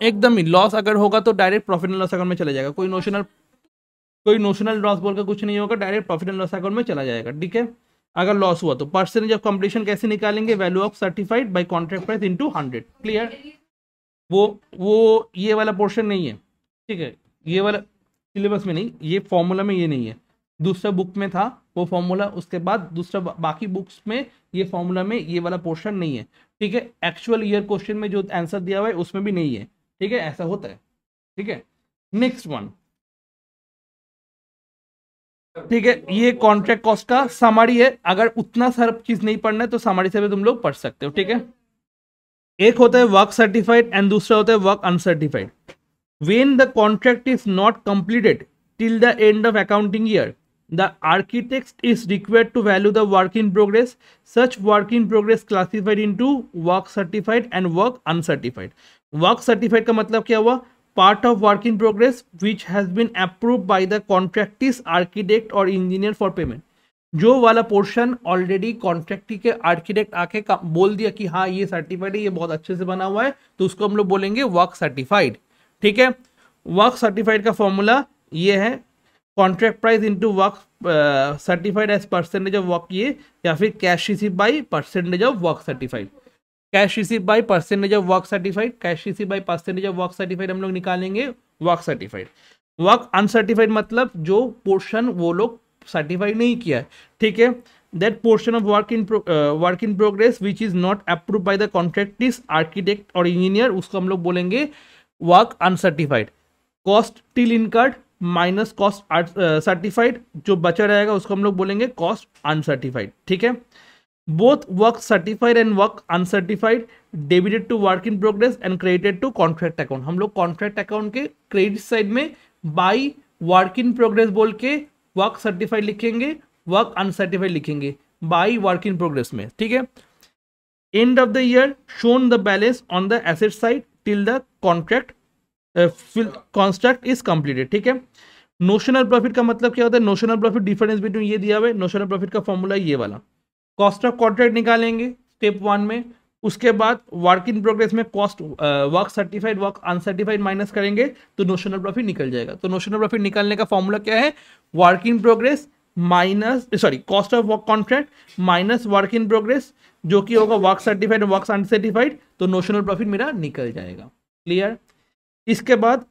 एकदम ही लॉस अगर होगा तो direct profit and loss account में चला जाएगा, कोई नोशनल लॉस बोल का कुछ नहीं होगा, direct profit and loss account में चला जाएगा। ठीक है, अगर लॉस हुआ तो परसेंटेज ऑफ कंप्लीशन कैसे निकालेंगे, value of certified by contract price into 100। Clear. वो ये वाला पोर्शन नहीं है। ठीक है, ये वाला सिलेबस में नहीं, ये फॉर्मूला में ये नहीं है, दूसरा बुक में था वो फॉर्मूला, उसके बाद दूसरा बाकी बुक्स में ये फॉर्मूला में ये वाला पोर्शन नहीं है। ठीक है, एक्चुअल ईयर क्वेश्चन में जो आंसर दिया हुआ है उसमें भी नहीं है, ठीक है, ऐसा होता है, ठीक है। नेक्स्ट वन, ठीक है, ये कॉन्ट्रैक्ट कॉस्ट का समरी है, अगर उतना सारा चीज नहीं पढ़ना है तो समरी से भी तुम लोग पढ़ सकते हो, ठीक है। एक होता है वर्क सर्टिफाइड एंड दूसरा होता है work uncertified. When the contract is not completed till the end of accounting year, the architect is required to value the work in progress. Such work in progress classified into work certified and work uncertified. Work certified का मतलब क्या हुआ? Part of work in progress which has been approved by the contractor's architect or engineer for payment. जो वाला पोर्शन ऑलरेडी कॉन्ट्रैक्टी के आर्किटेक्ट आके बोल दिया कि हाँ ये सर्टिफाइड है, ये बहुत अच्छे से बना हुआ है, तो उसको हम लोग बोलेंगे वर्क सर्टिफाइड, ठीक है। वर्क सर्टिफाइड का फॉर्मूला ये है, contract price into work certified as percentage of work, ये या फिर cash receive by percentage of work certified. Cash receive by percentage of work certified, cash receive by percentage of work certified हम लोग निकालेंगे वर्क सर्टिफाइड। वर्क अनसर्टिफाइड मतलब जो पोर्शन वो लोग सर्टिफाइड नहीं किया है, ठीक है। That portion of work in progress which is not approve by the contractee's architect और इंजीनियर, उसको हम लोग बोलेंगे work uncertified. Cost till incurred minus cost certified, जो बचा रहेगा उसको हम लोग बोलेंगे कॉस्ट अनसर्टिफाइड, ठीक है। Both work certified and work uncertified debited to work in progress and credited to contract account. हम लोग कॉन्ट्रैक्ट अकाउंट के क्रेडिट साइड में बाई वर्क इन प्रोग्रेस बोल के वर्क सर्टिफाइड लिखेंगे, वर्क अनसर्टिफाइड लिखेंगे बाई वर्क इन प्रोग्रेस में, ठीक है। End of the year shown the balance on the asset side till the contract construct is completed, ठीक है। नोशनल प्रॉफिट का मतलब क्या होता है? नोशनल प्रॉफिट डिफरेंस बिटवीन ये दिया हुआ है, नोशनल प्रॉफिट का फॉर्मूला ये वाला। कॉस्ट ऑफ कॉन्ट्रैक्ट निकालेंगे स्टेप 1 में, उसके बाद वर्क इन प्रोग्रेस में cost work certified work uncertified minus करेंगे तो नोशनल प्रॉफिट निकल जाएगा। तो नोशनल प्रॉफिट निकालने का फॉर्मूला क्या है? Work in progress minus cost of work contract minus work in progress, जो कि होगा वर्क सर्टिफाइड वर्क अनसर्टिफाइड, तो नोशनल प्रॉफिट मेरा निकल जाएगा। क्लियर? इसके बाद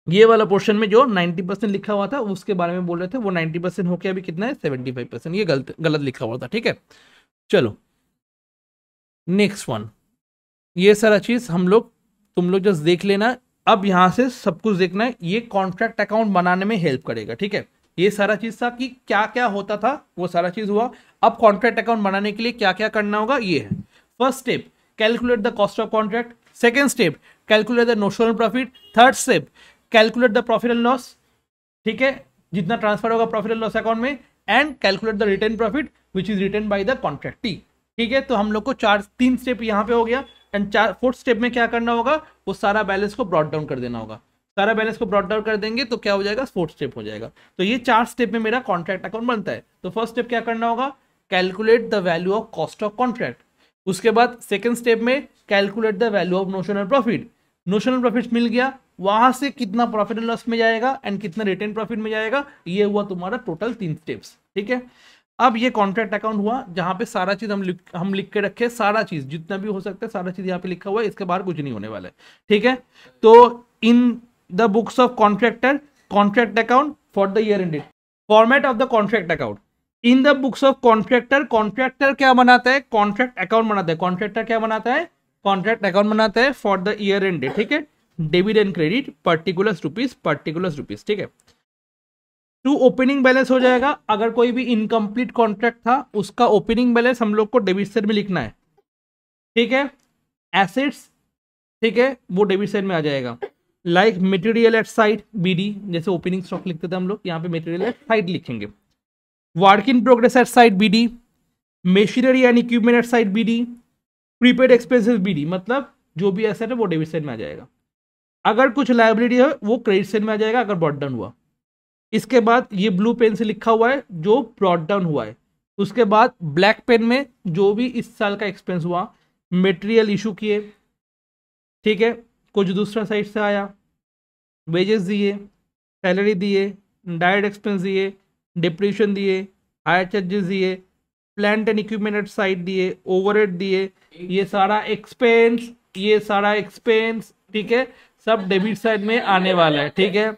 ये वाला पोर्शन में जो 90% लिखा हुआ था उसके बारे में बोल रहे थे, वो 90% होके अभी कितना है 75%, ये गलत लिखा हुआ था, ठीक है। चलो नेक्स्ट वन, ये सारा चीज तुम लोग जस्ट देख लेना। अब यहां से सब कुछ देखना है, ये कॉन्ट्रैक्ट अकाउंट बनाने में हेल्प करेगा, ठीक है। ये सारा चीज था कि क्या क्या होता था, वो सारा चीज हुआ। अब कॉन्ट्रैक्ट अकाउंट बनाने के लिए क्या क्या करना होगा, ये है। First step, calculate the cost of contract. Second step, calculate the notional profit. Third step, calculate the profit and loss, ठीक है, जितना ट्रांसफर होगा प्रॉफिट एंड लॉस अकाउंट में। And calculate the retained profit which is retained by the contractee, ठीक है। तो हम लोग को 3 स्टेप यहाँ पे हो गया। एंड 4th स्टेप में क्या करना होगा, वो सारा बैलेंस को ब्रॉट डाउन कर देना होगा। सारा बैलेंस को ब्रॉट डाउन कर देंगे तो क्या हो जाएगा, 4th स्टेप हो जाएगा। तो ये 4 स्टेप में मेरा कॉन्ट्रैक्ट अकाउंट बनता है। तो फर्स्ट स्टेप क्या करना होगा, calculate the value of cost of contract. उसके बाद सेकेंड स्टेप में calculate the value of notional profit. Notional profit मिल गया, वहां से कितना प्रॉफिट एंड लॉस में जाएगा एंड कितना रिटेन प्रॉफिट में जाएगा, ये हुआ तुम्हारा टोटल 3 स्टेप्स, ठीक है। अब ये कॉन्ट्रैक्ट अकाउंट हुआ जहां पे सारा चीज हम लिख के रखे, सारा चीज जितना भी हो सकता है सारा चीज यहाँ पे लिखा हुआ है, इसके बाहर कुछ नहीं होने वाला है, ठीक है। तो in the books of contractor contract account for the year ended. Format of the contract account in the books of contractor. Contractor क्या बनाता है, कॉन्ट्रैक्ट अकाउंट बनाता है। कॉन्ट्रैक्टर क्या बनाता है, कॉन्ट्रैक्ट अकाउंट बनाता है फॉर द ईयर एंडेड, ठीक है। Debit and credit particular rupees, ठीक है। टू ओपनिंग बैलेंस हो जाएगा। अगर कोई भी इनकम्प्लीट कॉन्ट्रैक्ट था उसका ओपनिंग बैलेंस हम लोग को डेबिट साइड में लिखना है, ठीक है। एसेट्स, ठीक है, वो डेबिट साइड में आ जाएगा। Like material at site BD, जैसे ओपनिंग स्टॉक लिखते थे हम लोग, यहाँ पे मटेरियल एट साइड लिखेंगे। Work in progress at site BD, machinery and equipment at site BD, prepaid expenses BD, मतलब जो भी एसेट है वो डेबिट साइड में आ जाएगा। अगर कुछ लायबिलिटी है वो क्रेडिट साइड में आ जाएगा अगर ब्रॉट डाउन हुआ। इसके बाद ये ब्लू पेन से लिखा हुआ है जो ब्रॉट डाउन हुआ है। उसके बाद ब्लैक पेन में जो भी इस साल का एक्सपेंस हुआ, मटेरियल इशू किए, ठीक है, कुछ दूसरा साइड से आया, वेजेस दिए, सैलरी दिए, डायरेक्ट एक्सपेंस दिए, डिप्रीशिएशन दिए, हायर चार्जेस दिए, plant and equipment at side दिए, ओवरहेड दिए, ये सारा एक्सपेंस, ठीक है, सब डेबिट साइड में आने वाला है, ठीक है।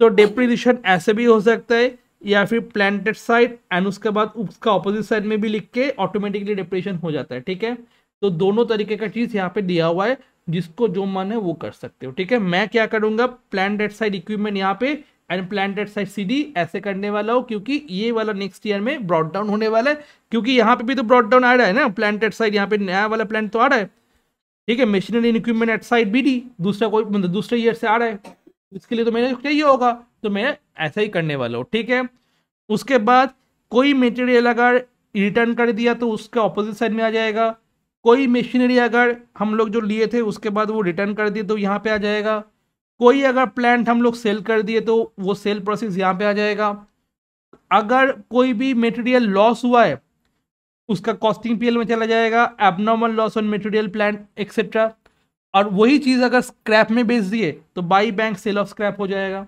तो डिप्रीशिएशन ऐसे भी हो सकता है या फिर प्लांटेड साइड एंड उसके बाद उसका ऑपोजिट साइड में भी लिख के ऑटोमेटिकली डिप्रेशन हो जाता है, ठीक है। तो दोनों तरीके का चीज यहाँ पे दिया हुआ है, जिसको जो मन है वो कर सकते हो, ठीक है। मैं क्या करूंगा, प्लांटेड साइड इक्विपमेंट यहाँ पे एंड प्लांटेड साइड सीडी ऐसे करने वाला हूँ, क्योंकि ये वाला नेक्स्ट ईयर में ब्रॉड डाउन होने वाला है, क्योंकि यहाँ पे भी तो ब्रॉड डाउन आ रहा है ना, प्लांटेड साइड यहाँ पे नया वाला प्लान तो आ रहा है, ठीक है। Machinery and equipment at site BD दूसरा कोई मतलब दूसरे ईयर से आ रहा है, इसके लिए तो मैंने चाहिए होगा, तो मैं ऐसा ही करने वाला हूँ, ठीक है। उसके बाद कोई मटेरियल अगर रिटर्न कर दिया तो उसका ऑपोजिट साइड में आ जाएगा, कोई मशीनरी अगर हम लोग जो लिए थे उसके बाद वो रिटर्न कर दिए तो यहाँ पे आ जाएगा, कोई अगर प्लांट हम लोग सेल कर दिए तो वो सेल प्रोसेस यहाँ पे आ जाएगा, अगर कोई भी मटेरियल लॉस हुआ है उसका कॉस्टिंग पीएल में चला जाएगा, abnormal loss on material plant etcetera. और वही चीज अगर स्क्रैप में बेच दिए तो by bank sale of scrap हो जाएगा।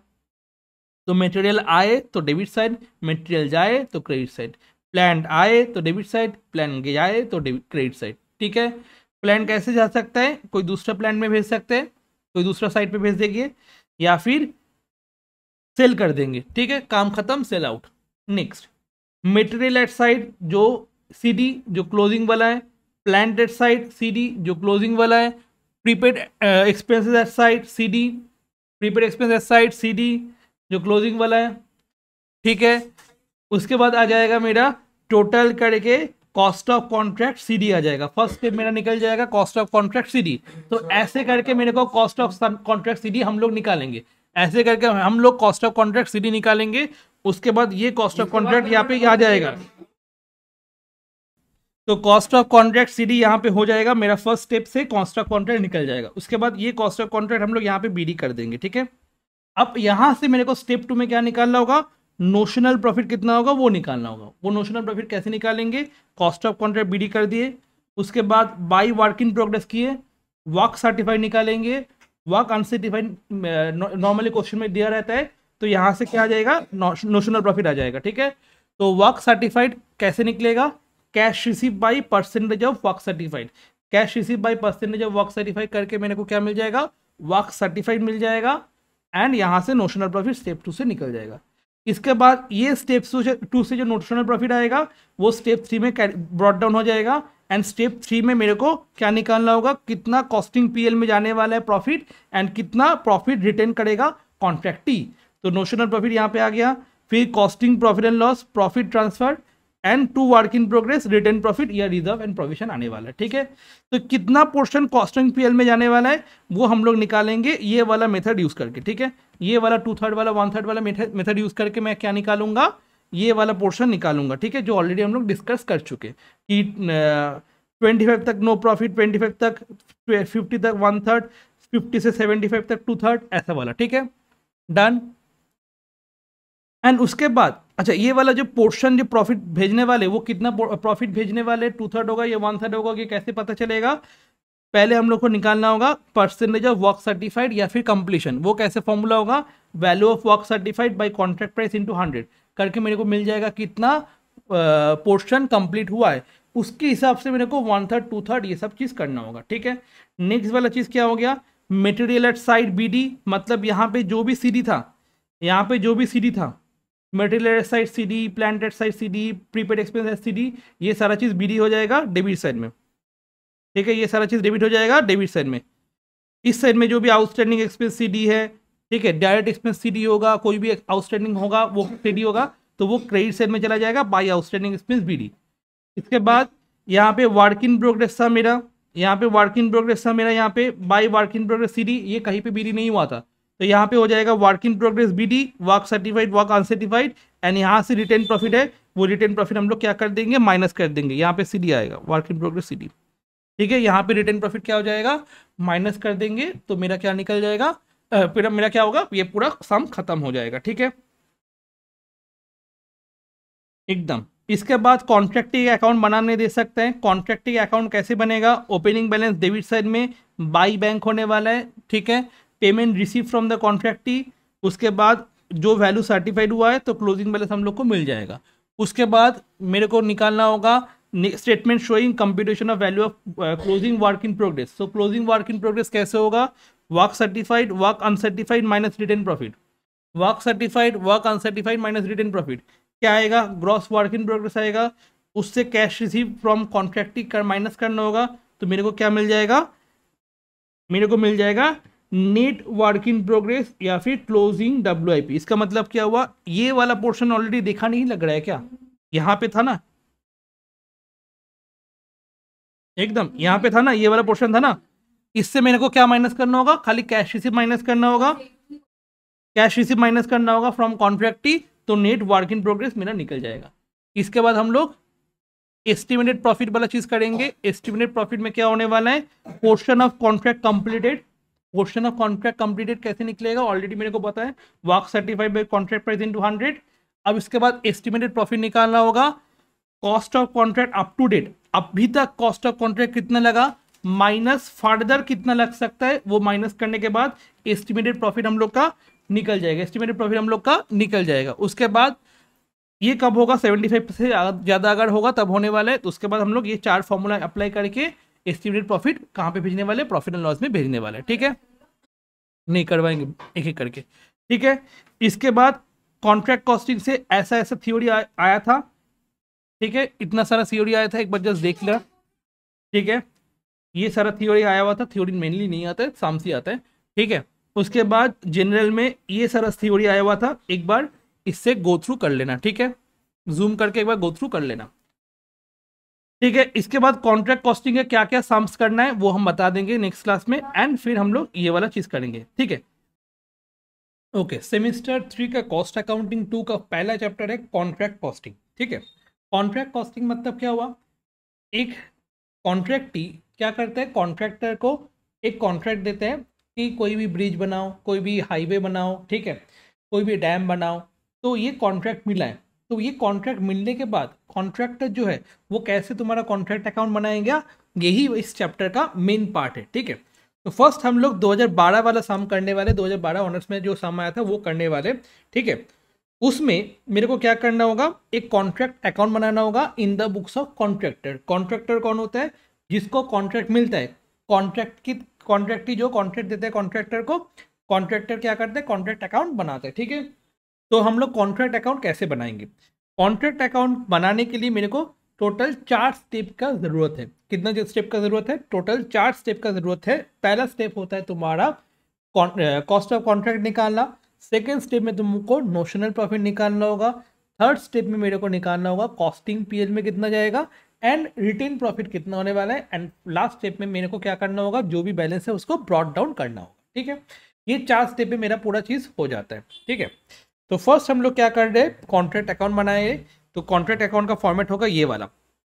तो मटेरियल आए तो डेबिट साइड, मटेरियल जाए तो क्रेडिट साइड, प्लांट आए तो डेबिट साइड, प्लांट जाए तो क्रेडिट साइड, ठीक है। प्लांट कैसे जा सकता है, कोई दूसरा प्लांट में भेज सकते हैं, कोई दूसरा साइट पे भेज देंगे या फिर सेल कर देंगे, ठीक है, काम खत्म, sell out. Next material at site जो सीडी जो क्लोजिंग वाला है, प्लांट एट साइड सीडी जो क्लोजिंग वाला है, prepaid expenses at side CD, prepaid expense at side CD जो क्लोजिंग वाला है, ठीक है। उसके बाद आ जाएगा मेरा टोटल करके कॉस्ट ऑफ कॉन्ट्रैक्ट सीडी आ जाएगा, फर्स्ट स्टेप मेरा निकल जाएगा कॉस्ट ऑफ कॉन्ट्रैक्ट सीडी। तो ऐसे करके मेरे को कॉस्ट ऑफ कॉन्ट्रैक्ट सीडी हम लोग निकालेंगे, ऐसे करके हम लोग कॉस्ट ऑफ कॉन्ट्रैक्ट सीडी निकालेंगे। उसके बाद ये कॉस्ट ऑफ कॉन्ट्रैक्ट यहाँ पे आ जाएगा, तो कॉस्ट ऑफ कॉन्ट्रैक्ट सीडी यहाँ पे हो जाएगा, मेरा फर्स्ट स्टेप से कॉस्ट ऑफ कॉन्ट्रैक्ट निकल जाएगा। उसके बाद ये कॉस्ट ऑफ कॉन्ट्रैक्ट हम लोग यहाँ पे बीडी कर देंगे, ठीक है। अब यहाँ से मेरे को स्टेप 2 में क्या निकालना होगा, नोशनल प्रॉफिट कितना होगा वो निकालना होगा। वो नोशनल प्रॉफिट कैसे निकालेंगे, कॉस्ट ऑफ कॉन्ट्रैक्ट बीडी कर दिए, उसके बाद बाई वर्क इन प्रोग्रेस किए, वर्क सर्टिफाइड निकालेंगे, वर्क अनसर्टिफाइड नॉर्मली क्वेश्चन में दिया रहता है, तो यहाँ से क्या आ जाएगा, नोशनल प्रॉफिट आ जाएगा, ठीक है। तो वर्क सर्टिफाइड कैसे निकलेगा, cash receive by percentage of work certified, cash receive by percentage of work certified करके मेरे को क्या मिल जाएगा, वर्क सर्टिफाइड मिल जाएगा, एंड यहाँ से नोशनल प्रॉफिट स्टेप 2 से निकल जाएगा। इसके बाद ये स्टेप 2 से जो नोशनल प्रॉफिट आएगा वो स्टेप 3 में ब्रॉट डाउन हो जाएगा, एंड स्टेप 3 में मेरे को क्या निकालना होगा, कितना कॉस्टिंग पीएल में जाने वाला है प्रॉफिट एंड कितना प्रॉफिट रिटेन करेगा कॉन्ट्रैक्टी। तो नोशनल प्रॉफिट यहाँ पे आ गया, फिर costing profit and loss, profit transfer and to work in progress, return profit या रिजर्व एंड प्रोविजन आने वाला है, ठीक है। तो कितना पोर्शन कॉस्टिंग पीएल में जाने वाला है वो हम लोग निकालेंगे ये वाला मेथड यूज करके, ठीक है। ये वाला 2/3 वाला 1/3 वाला मेथड यूज करके मैं क्या निकालूंगा, ये वाला पोर्शन निकालूंगा, ठीक है, जो ऑलरेडी हम लोग डिस्कस कर चुके कि 25 तक नो प्रॉफिट, 25 तक 50 तक 1/3, 50 से 75 तक 2/3, ऐसा वाला, ठीक है, डन। एंड उसके बाद अच्छा ये वाला जो पोर्शन जो प्रॉफिट भेजने वाले वो कितना प्रॉफिट भेजने वाले, 2/3 होगा या 1/3 होगा, ये कैसे पता चलेगा, पहले हम लोग को निकालना होगा परसेंटेज ऑफ वर्क सर्टिफाइड या फिर कंप्लीशन। वो कैसे फॉर्मूला होगा, value of work certified by contract price into 100 करके मेरे को मिल जाएगा कितना पोर्शन कंप्लीट हुआ है, उसके हिसाब से मेरे को 1/3 2/3 ये सब चीज करना होगा, ठीक है। नेक्स्ट वाला चीज क्या हो गया, मटेरियल एट साइड बीडी, मतलब यहाँ पे जो भी सीडी था, यहाँ पे जो भी सीडी था, material at side CD, plant at side CD, prepaid expense eight CD, ये सारा चीज बीडी हो जाएगा डेबिट साइड में, ठीक है। ये सारा चीज डेबिट हो जाएगा डेबिट साइड में। इस साइड में जो भी आउटस्टैंडिंग एक्सपेंस सीडी है, ठीक है, डायरेक्ट एक्सपेंस सीडी होगा, कोई भी आउटस्टैंडिंग होगा वो सीडी होगा, तो वो क्रेडिट साइड में चला जाएगा बाई आउटस्टैंडिंग एक्सपेंस बीडी। इसके बाद यहाँ पे वर्क इन प्रोग्रेस था मेरा, यहाँ पे वर्क इन प्रोग्रेस था मेरा, यहाँ पे by work in progress CD, ये कहीं पे बीडी नहीं हुआ था, तो यहाँ पे हो जाएगा work in progress BD, work certified, work uncertified, and यहाँ से रिटेन प्रॉफिट है, वो रिटेन प्रॉफिट हम लोग क्या कर देंगे, माइनस कर देंगे, यहाँ पे सीडी आएगा, वर्क इन प्रोग्रेस सीडी, ठीक है। यहाँ पे रिटेन प्रॉफिट क्या हो जाएगा, माइनस कर देंगे, तो मेरा क्या निकल जाएगा, फिर मेरा क्या होगा, ये पूरा सम खत्म हो जाएगा, ठीक है, एकदम। इसके बाद कॉन्ट्रैक्टिंग अकाउंट बनाने दे सकते हैं। कॉन्ट्रैक्टिंग अकाउंट कैसे बनेगा, ओपनिंग बैलेंस डेबिट साइड में बाई बैंक होने वाला है, ठीक है, पेमेंट रिसीव फ्रॉम द कॉन्ट्रैक्टी, उसके बाद जो वैल्यू सर्टिफाइड हुआ है तो क्लोजिंग बैलेंस हम लोग को मिल जाएगा। उसके बाद मेरे को निकालना होगा statement showing computation of value of closing work in progress. So closing work in progress कैसे होगा, work certified, work uncertified minus retained profit, work certified, work uncertified minus retained profit, क्या आएगा? ग्रॉस वर्क इन प्रोग्रेस आएगा, उससे कैश रिसीव फ्रॉम कॉन्ट्रैक्टिंग कर माइनस करना होगा, तो मेरे को क्या मिल जाएगा? मेरे को मिल जाएगा नेट वर्क इन प्रोग्रेस या फिर क्लोजिंग डब्ल्यूआईपी। इसका मतलब क्या हुआ? ये वाला पोर्शन ऑलरेडी देखा नहीं लग रहा है क्या? यहाँ पे था ना, एकदम यहाँ पे था ना, ये वाला पोर्शन था ना। इससे मेरे को क्या माइनस करना होगा? खाली कैश रिसीव माइनस करना होगा, कैश रिसीव माइनस करना होगा फ्रॉम कॉन्ट्रैक्टी, तो नेट वर्क इन प्रोग्रेस मेरा निकल जाएगा। इसके बाद हम लोग एस्टिमेटेड प्रॉफिट वाला चीज करेंगे। एस्टिमेटेड प्रॉफिट में क्या होने वाला है? Portion of contract completed. Portion of contract completed कैसे निकलेगा? ऑलरेडी मेरे को पता है, work certified by contract price into 100। अब इसके बाद एस्टिमेटेड प्रॉफिट निकालना होगा, cost of contract up to date, अभी तक कॉस्ट ऑफ कॉन्ट्रैक्ट कितना लगा माइनस फर्दर कितना लग सकता है, वो माइनस करने के बाद एस्टिमेटेड प्रॉफिट हम लोग का निकल जाएगा। एस्टिमेटेड प्रॉफिट हम लोग का निकल जाएगा। उसके बाद ये कब होगा? 75 से ज़्यादा अगर होगा तब होने वाला है। तो उसके बाद हम लोग ये 4 फॉर्मूला अप्लाई करके एस्टिमेटेड प्रॉफिट कहाँ पे भेजने वाले? प्रॉफिट एंड लॉस में भेजने वाले। ठीक है, नहीं करवाएंगे एक एक करके। ठीक है, इसके बाद कॉन्ट्रैक्ट कॉस्टिंग से ऐसा ऐसा थ्योरी आया था। ठीक है, इतना सारा थ्योरी आया था, एक बार जस्ट देख लिया। ठीक है, ये सारा थ्योरी आया हुआ था। थ्योरी मेनली नहीं आता है, सामसी आता है। ठीक है, उसके बाद जनरल में ये सारा थ्योरी आया हुआ था, एक बार इससे गो थ्रू कर लेना। ठीक है, जूम करके एक बार गो थ्रू कर लेना। ठीक है, इसके बाद कॉन्ट्रैक्ट कॉस्टिंग है, क्या क्या सम्स करना है वो हम बता देंगे नेक्स्ट क्लास में, एंड फिर हम लोग ये वाला चीज करेंगे। ठीक है, ओके। सेमेस्टर 3 का कॉस्ट अकाउंटिंग 2 का पहला चैप्टर है कॉन्ट्रैक्ट कॉस्टिंग। ठीक है, कॉन्ट्रैक्ट कॉस्टिंग मतलब क्या हुआ? एक कॉन्ट्रैक्टी क्या करता है? कॉन्ट्रैक्टर को एक कॉन्ट्रैक्ट देते हैं कि कोई भी ब्रिज बनाओ, कोई भी हाईवे बनाओ, ठीक है, कोई भी डैम बनाओ। तो ये कॉन्ट्रैक्ट मिला है, तो ये कॉन्ट्रैक्ट मिलने के बाद कॉन्ट्रैक्टर जो है वो कैसे तुम्हारा कॉन्ट्रैक्ट अकाउंट बनाएगा, यही इस चैप्टर का मेन पार्ट है। ठीक है, तो फर्स्ट हम लोग 2012 वाला सम करने वाले, 2012 ऑनर्स में जो सम आया था वो करने वाले। ठीक है, उसमें मेरे को क्या करना होगा? एक कॉन्ट्रैक्ट अकाउंट बनाना होगा in the books of contractor. Contractor कौन होता है? जिसको कॉन्ट्रैक्ट मिलता है, कॉन्ट्रैक्टी जो कॉन्ट्रैक्ट देते हैं कॉन्ट्रैक्टर को, कॉन्ट्रैक्टर क्या करते हैं? कॉन्ट्रैक्ट अकाउंट बनाते हैं। ठीक है, तो हम लोग कॉन्ट्रैक्ट अकाउंट कैसे बनाएंगे? कॉन्ट्रैक्ट अकाउंट बनाने के लिए मेरे को टोटल 4 स्टेप का जरूरत है। कितना स्टेप का जरूरत है? टोटल 4 स्टेप का जरूरत है। पहला स्टेप होता है तुम्हारा कॉस्ट ऑफ कॉन्ट्रैक्ट निकालना। सेकेंड स्टेप में तुमको नोशनल प्रॉफिट निकालना होगा। थर्ड स्टेप में मेरे को निकालना होगा कॉस्टिंग पीएल में कितना जाएगा, एंड रिटेन प्रॉफिट कितना होने वाला है। एंड लास्ट स्टेप में मेरे को क्या करना होगा? जो भी बैलेंस है उसको ब्रॉट डाउन करना होगा। ठीक है, ये 4 स्टेप में मेरा पूरा चीज हो जाता है। ठीक है, तो फर्स्ट हम लोग क्या कर रहे हैं? कॉन्ट्रैक्ट अकाउंट बनाएंगे। तो कॉन्ट्रैक्ट अकाउंट का फॉर्मेट होगा ये वाला,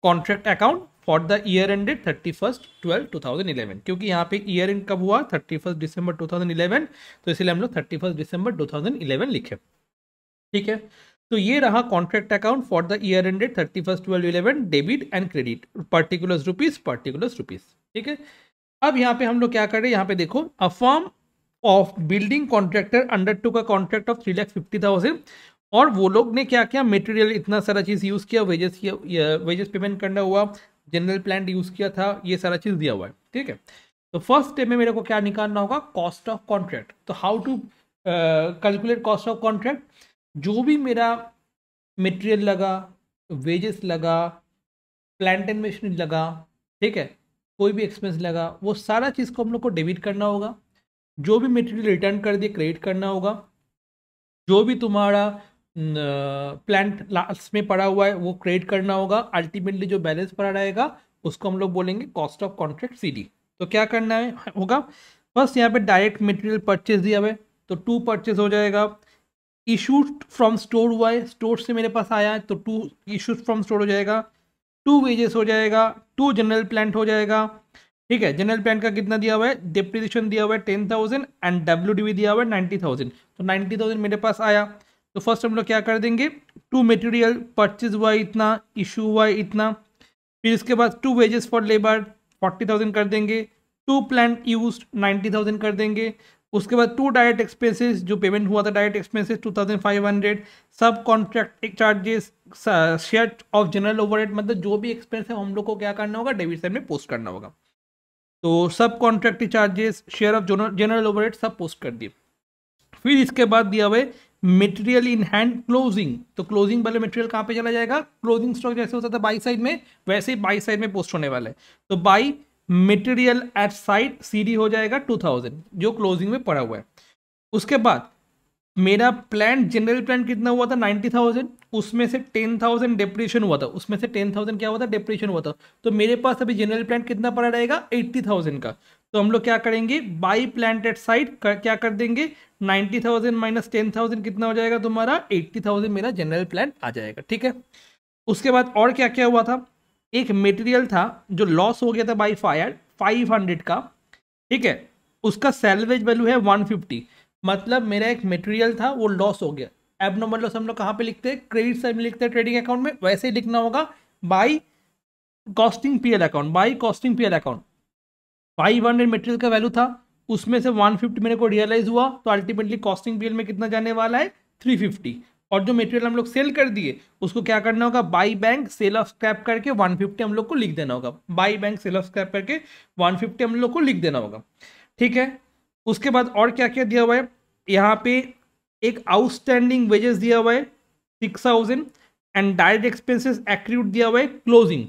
contract account for the year ended 31/12/2011, क्योंकि यहाँ पे ईयर एंड कब हुआ? 31 दिसंबर 2011, तो इसलिए हम लोग 31 दिसंबर 2011 लिखे। ठीक है, तो ये रहा contract account for the year ended 31/12/11, debit and credit, particulars rupees. ठीक है, अब यहाँ पे हम लोग क्या कर रहे हैं? यहाँ पे देखो, a firm of building contractor undertook a contract of 3,50,000, और वो लोग ने क्या किया? मटेरियल इतना सारा चीज यूज किया, वेजेस पेमेंट करना हुआ, जनरल प्लान यूज किया था, ये सारा चीज दिया हुआ है। ठीक है, तो फर्स्ट स्टेप में मेरे को क्या निकालना होगा? Cost of contract. तो how to calculate cost of contract? जो भी मेरा मटेरियल लगा, वेजेस लगा, प्लांट एंड मशीनरी लगा, ठीक है, कोई भी एक्सपेंस लगा, वो सारा चीज़ को हम लोग को डेबिट करना होगा। जो भी मटेरियल रिटर्न कर दिए क्रेडिट करना होगा। जो भी तुम्हारा प्लांट लास्ट में पड़ा हुआ है वो क्रेडिट करना होगा। अल्टीमेटली जो बैलेंस पड़ा रहेगा उसको हम लोग बोलेंगे कॉस्ट ऑफ कॉन्ट्रैक्ट सीडी। तो क्या करना है होगा? फर्स्ट यहाँ पे डायरेक्ट मटेरियल परचेज दिया हुआ है, तो 2 परचेज हो जाएगा। इशूड फ्रॉम स्टोर हुआ है, स्टोर से मेरे पास आया है तो 2 इशूड फ्रॉम स्टोर हो जाएगा। 2 वेजेस हो जाएगा, 2 जनरल प्लांट हो जाएगा। ठीक है, जनरल प्लान का कितना दिया हुआ है? डिप्रिसिएशन दिया हुआ है 10,000 एंड डब्ल्यूडीवी दिया हुआ है 90,000, तो 90,000 मेरे पास आया। तो फर्स्ट हम लोग क्या कर देंगे? 2 मटेरियल परचेज हुआ है इतना, इशू हुआ है इतना, फिर इसके बाद 2 वेजेस फॉर लेबर 40,000 कर देंगे, 2 प्लांट यूज 90,000 कर देंगे। उसके बाद 2 डायरेक्ट एक्सपेंसेस जो पेमेंट हुआ था, डायरेक्ट एक्सपेंसेस 2,500, सब contract charges, share of general overhead, मतलब जो भी एक्सपेंस है हम लोग को क्या करना होगा? डेबिट साइड में पोस्ट करना होगा। तो सब contract charges, share of general overhead सब पोस्ट कर दिए। फिर इसके बाद दिया हुआ है मटेरियल इन हैंड क्लोजिंग, तो क्लोजिंग वाले मटेरियल कहाँ पे चला जाएगा, क्लोजिंग स्टॉक जैसे होता था बाई साइड में, वैसे ही बाई साइड में पोस्ट होने वाला है। तो by material at side CD हो जाएगा 2000 जो क्लोजिंग में पड़ा हुआ है। उसके बाद मेरा प्लान जनरल प्लान कितना हुआ था 90,000, उसमें से 10,000 डेप्रिशिएशन हुआ था, उसमें से 10,000 क्या हुआ था, डेप्रिशिएशन हुआ था। तो मेरे पास अभी जनरल प्लान कितना पड़ा रहेगा 80,000 का। तो हम लोग क्या करेंगे, बाई प्लान एट साइड क्या कर देंगे, 90,000 माइनस 10,000 कितना हो जाएगा तुम्हारा 80,000 मेरा जनरल प्लान आ जाएगा। ठीक है, उसके बाद और क्या क्या हुआ था, एक मटेरियल था जो लॉस हो गया था बाई फायर 500 का, ठीक है, उसका सैल्वेज वैल्यू है 150, मतलब मेरा एक मटेरियल था वो लॉस हो गया। एबनॉर्मल लॉस हम लोग कहाँ पे लिखते हैं, क्रेडिट साइड में लिखते हैं ट्रेडिंग अकाउंट में, वैसे ही लिखना होगा by costing PL account, by costing PL account. 500 material का वैल्यू था, उसमें से 150 मेरे को रियलाइज हुआ, तो अल्टीमेटली कॉस्टिंग पीएल में कितना जाने वाला है 350। और जो मटेरियल हम लोग सेल कर दिए उसको क्या करना होगा, by bank sale of scrap करके 150 हम लोग को लिख देना होगा, by bank sale of scrap करके 150 हम लोग को लिख देना होगा। ठीक है, उसके बाद और क्या क्या दिया हुआ है, यहाँ पे एक आउटस्टैंडिंग वेजेस दिया हुआ है 6,000 एंड डायरेक्ट एक्सपेंसेस एक्रूड दिया हुआ है क्लोजिंग।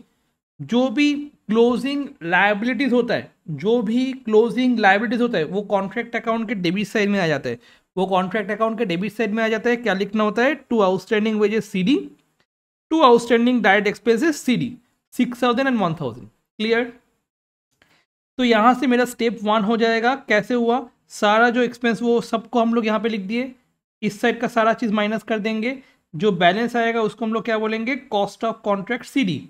जो भी क्लोजिंग लायबिलिटीज होता है, जो भी क्लोजिंग लायबिलिटीज होता है वो कॉन्ट्रैक्ट अकाउंट के डेबिट साइड में आ जाता है, वो कॉन्ट्रैक्ट अकाउंट के डेबिट साइड में आ जाता है। क्या लिखना होता है, to outstanding wages CD, to outstanding direct expenses CD, 6,000 and 1,000। Clear, तो यहां से मेरा स्टेप 1 हो जाएगा। कैसे हुआ, सारा जो एक्सपेंस वो सबको हम लोग यहाँ पे लिख दिए, इस साइड का सारा चीज माइनस कर देंगे, जो बैलेंस आएगा उसको हम लोग क्या बोलेंगे, कॉस्ट ऑफ कॉन्ट्रैक्ट सीडी।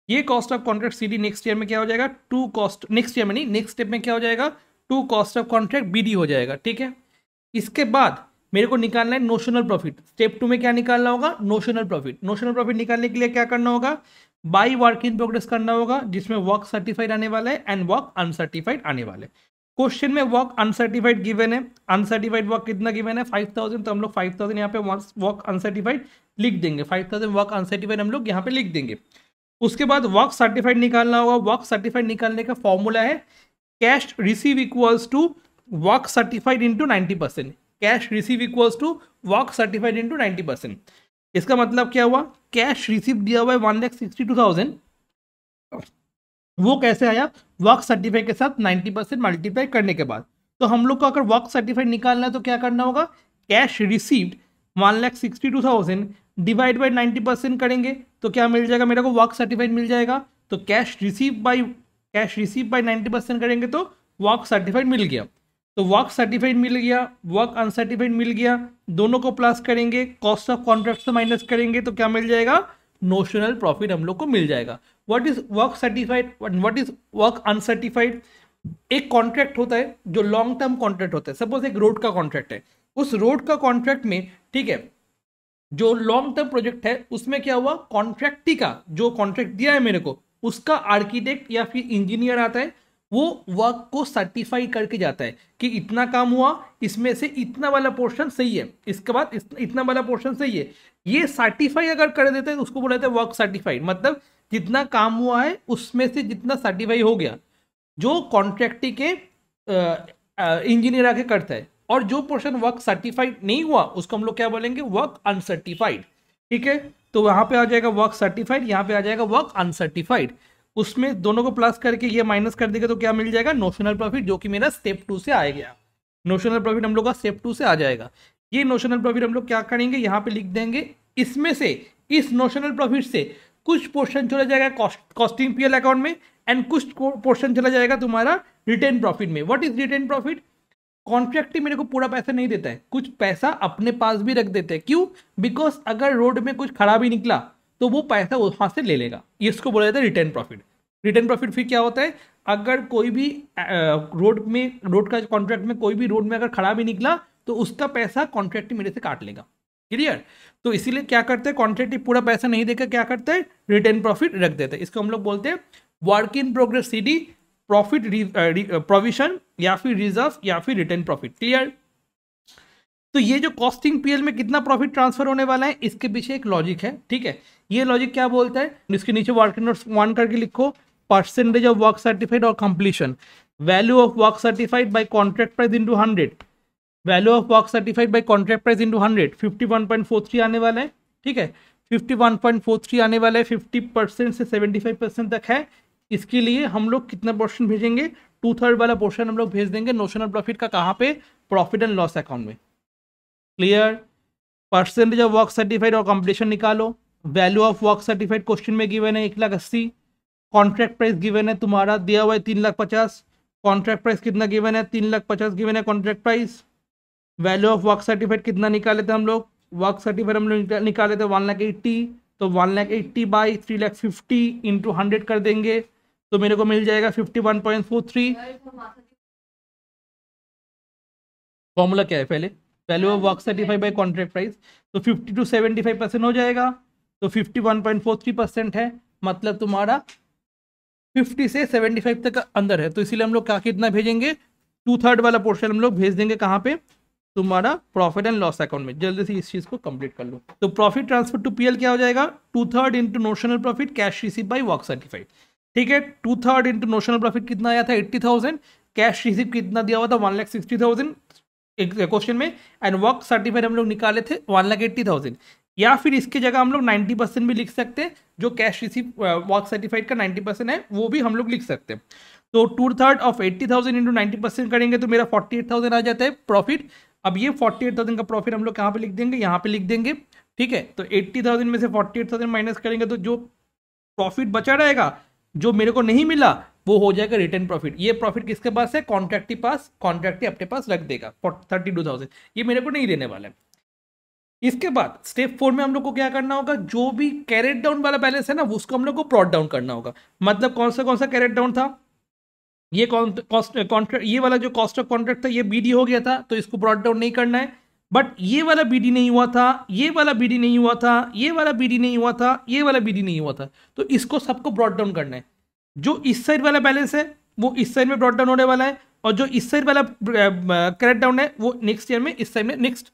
ये cost of contract CD next year में क्या हो जाएगा, टू कॉस्ट, नेक्स्ट ईयर में नहीं, नेक्स्ट स्टेप में क्या हो जाएगा, to cost of contract BD हो जाएगा। ठीक है, इसके बाद मेरे को निकालना है नोशनल प्रॉफिट। स्टेप 2 में क्या निकालना होगा, नोशनल प्रॉफिट। नोशनल प्रॉफिट निकालने के लिए क्या करना होगा, बाई वर्क इन प्रोग्रेस करना होगा, जिसमें वर्क सर्टिफाइड आने वाला है एंड वर्क अनसर्टिफाइड आने वाले। क्वेश्चन में वर्क अनसर्टिफाइड गिवन है, अनसर्टिफाइड वर्क कितना गिवन है 5,000, तो हम लोग 5,000 यहाँ पे वर्क अनसर्टिफाइड लिख देंगे, 5,000 वर्क अनसर्टिफाइड हम लोग यहाँ पे लिख देंगे। उसके बाद वर्क सर्टिफाइड निकालना होगा। वर्क सर्टिफाइड निकालने का फॉर्मूला है cash receive equals to work certified into 90%, cash receive equals to work certified into 90%। इसका मतलब क्या हुआ, कैश रिसीव दिया हुआ है 1,62,000, वो कैसे आया, वर्क सर्टिफाइड के साथ 90% मल्टीप्लाई करने के बाद। तो हम लोग को अगर वर्क सर्टिफाइड निकालना है तो क्या करना होगा, कैश रिसीव्ड 1,62,000 डिवाइड बाई 90% करेंगे तो क्या मिल जाएगा, मेरे को वर्क सर्टिफाइड मिल जाएगा। तो कैश रिसीव बाई 90% करेंगे तो वर्क सर्टिफाइड मिल गया। तो वर्क सर्टिफाइड मिल गया, वर्क अनसर्टिफाइड मिल गया, दोनों को प्लस करेंगे, कॉस्ट ऑफ कॉन्ट्रैक्ट से माइनस करेंगे तो क्या मिल जाएगा, नोशनल प्रॉफिट हम लोग को मिल जाएगा। What is work certified, what is work uncertified. एक कॉन्ट्रैक्ट होता है जो लॉन्ग टर्म कॉन्ट्रैक्ट होता है, सपोज एक रोड का कॉन्ट्रैक्ट है, उस रोड का कॉन्ट्रैक्ट में, ठीक है, जो लॉन्ग टर्म प्रोजेक्ट है उसमें क्या हुआ, कॉन्ट्रैक्टी का जो कॉन्ट्रैक्ट दिया है मेरे को, उसका आर्किटेक्ट या फिर इंजीनियर आता है, वो वर्क को सर्टिफाई करके जाता है कि इतना काम हुआ, इसमें से इतना वाला पोर्शन सही है, इसके बाद इतना वाला पोर्शन सही है। ये सर्टिफाई अगर कर देते हैं तो उसको बोला जाता है वर्क सर्टिफाइड, मतलब जितना काम हुआ है उसमें से जितना सर्टिफाई हो गया, जो कॉन्ट्रैक्टी के इंजीनियर आके करता है। और जो पोर्शन वर्क सर्टिफाइड नहीं हुआ उसको हम लोग क्या बोलेंगे, वर्क अनसर्टिफाइड। ठीक है, तो वहां पे आ जाएगा वर्क सर्टिफाइड, यहाँ पे आ जाएगा वर्क अनसर्टिफाइड। उसमें दोनों को प्लस करके ये माइनस कर देगा तो क्या मिल जाएगा, नोशनल प्रॉफिट, जो कि मेरा स्टेप 2 से आ गया। नोशनल प्रॉफिट हम लोग का स्टेप 2 से आ जाएगा। ये नोशनल प्रॉफिट हम लोग क्या करेंगे, यहाँ पे लिख देंगे, इसमें से इस नोशनल प्रॉफिट से कुछ पोर्शन चला जाएगा कॉस्टिंग पीएल अकाउंट में एंड कुछ पोर्शन चला जाएगा तुम्हारा रिटेन प्रॉफिट में। What is retained profit, contract मेरे को पूरा पैसा नहीं देता है, कुछ पैसा अपने पास भी रख देते हैं। क्यों, बिकॉज अगर रोड में कुछ खराबी निकला तो वो पैसा वहां से ले लेगा, इसको बोला जाता है रिटेन प्रॉफिट। रिटेन प्रॉफिट फिर क्या होता है, अगर कोई भी रोड का कॉन्ट्रैक्ट में कोई भी रोड में अगर खराबी निकला तो उसका पैसा कॉन्ट्रैक्ट मेरे से काट लेगा। क्लियर, तो इसीलिए क्या करते हैं, कॉन्ट्रैक्ट पूरा पैसा नहीं देकर क्या करते हैं, रिटेन प्रॉफिट रख देते हैं। इसको हम लोग बोलते हैं work in progress CD, profit provision या फिर रिजर्व या फिर रिटेन प्रॉफिट। क्लियर, तो ये जो कॉस्टिंग पीएल में कितना प्रॉफिट ट्रांसफर होने वाला है, इसके पीछे एक लॉजिक है। ठीक है, ये लॉजिक क्या बोलता है, इसके नीचे वर्क नोट्स 1 करके लिखो, परसेंटेज ऑफ वर्क सर्टिफाइड और completion, value of work certified by contract price into 100, value of work certified by contract price into 100, 51.43 आने वाला है। ठीक है, 51.43 आने वाला है, 50% से 75% तक है। इसके लिए हम लोग कितना पोर्शन भेजेंगे, 2/3 वाला पोर्शन हम लोग भेज देंगे नोशनल प्रॉफिट का। कहाँ पे, प्रॉफिट एंड लॉस अकाउंट में। Clear. Percentage of work certified और कंप्लीशन निकालो। Value of work certified question में गिवन है 1,80,000। कॉन्ट्रैक्ट प्राइस गिवन है तुम्हारा, दिया हुआ है 3,50,000। कॉन्ट्रैक्ट प्राइस कितना गिवन है, 3,50,000 गिवन है contract price. Value of work certified कितना निकाले थे हम लोग, वर्क सर्टिफाइड हम लोग निकाले थे 1,80,000। तो 1,80,000 बाई 3,50,000 इंटू 100 कर देंगे तो मेरे को मिल जाएगा 51.43। फॉर्मूला क्या है पहले, value of work certified by contract price, तो 50 to 75% हो जाएगा, तो 51.43% है। मतलब तुम्हारा 50 से 75 तक अंदर है, तो इसीलिए हम लोग क्या कितना भेजेंगे, 2/3 वाला पोर्शन हम लोग भेज देंगे कहाँ पे, तुम्हारा प्रॉफिट एंड लॉस अकाउंट में। जल्दी से इस चीज को कंप्लीट कर लो। तो प्रॉफिट ट्रांसफर टू पीएल क्या हो जाएगा, 2/3 into notional profit cash receive by work certified. ठीक है, 2/3 इंटू नोशनल प्रॉफिट कितना आया था 80,000, कैश रिसीव कितना दिया हुआ था 1,60,000 एक क्वेश्चन में, एंड वर्क सर्टिफाइड हम लोग निकाले थे 1,80,000। या फिर इसकी जगह हम लोग 90% भी लिख सकते हैं, जो कैश रिसीव वर्क सर्टिफाइड का 90% है वो भी हम लोग लिख सकते हैं। तो 2/3 ऑफ 80,000 इंटू 90% करेंगे तो मेरा 48,000 आ जाता है प्रॉफिट। अब ये 48,000 का प्रॉफिट हम लोग कहाँ पे लिख देंगे, यहाँ पे लिख देंगे। ठीक है, तो 80,000 में से 48,000 माइनस करेंगे तो जो प्रॉफिट बचा रहेगा, जो मेरे को नहीं मिला, वो हो जाएगा रिटर्न प्रॉफिट। ये प्रॉफिट किसके पास है, कॉन्ट्रैक्ट के पास, कॉन्ट्रैक्ट अपने पास रख देगा 32,000, ये मेरे को नहीं देने वाला है। इसके बाद स्टेप 4 में हम लोग को क्या करना होगा, जो भी कैरेट डाउन वाला बैलेंस है ना, उसको हम लोग को ब्रॉट डाउन करना होगा। मतलब कौन सा कैरेट डाउन था, ये कॉस्ट कॉन्ट्रैक्ट, ये वाला जो कॉस्ट ऑफ कॉन्ट्रैक्ट था ये बीडी हो गया था, तो इसको ब्रॉट डाउन नहीं करना है। बट ये वाला बीडी नहीं हुआ था, ये वाला बीडी नहीं हुआ था, ये वाला बीडी नहीं हुआ था, ये वाला बीडी नहीं हुआ था, तो इसको सबको ब्रॉट डाउन करना है। जो इस साइड वाला बैलेंस है वो इस साइड में ब्रॉट डाउन होने वाला है, और जो इस साइड वाला कैरेट डाउन है वो नेक्स्ट ईयर में इस साइड में, नेक्स्ट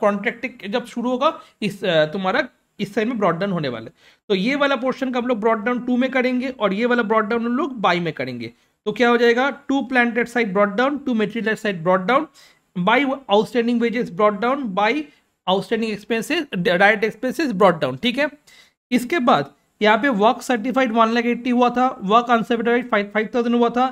कॉन्ट्रैक्ट जब शुरू होगा इस तुम्हारा इस साइड में ब्रॉट डाउन होने वाला है। तो ये वाला पोर्शन का हम लोग ब्रॉट डाउन 2 में करेंगे, और ये वाला ब्रॉट डाउन हम लोग बाई में करेंगे। तो क्या हो जाएगा, 2 planted side brought down, 2 material side brought down, by outstanding wages brought down, by outstanding expenses direct expenses brought down. ठीक है, इसके बाद यहाँ पे वर्क सर्टिफाइड 1,80,000 हुआ था, वर्क अनसर्टिफाइड 5,000 हुआ था।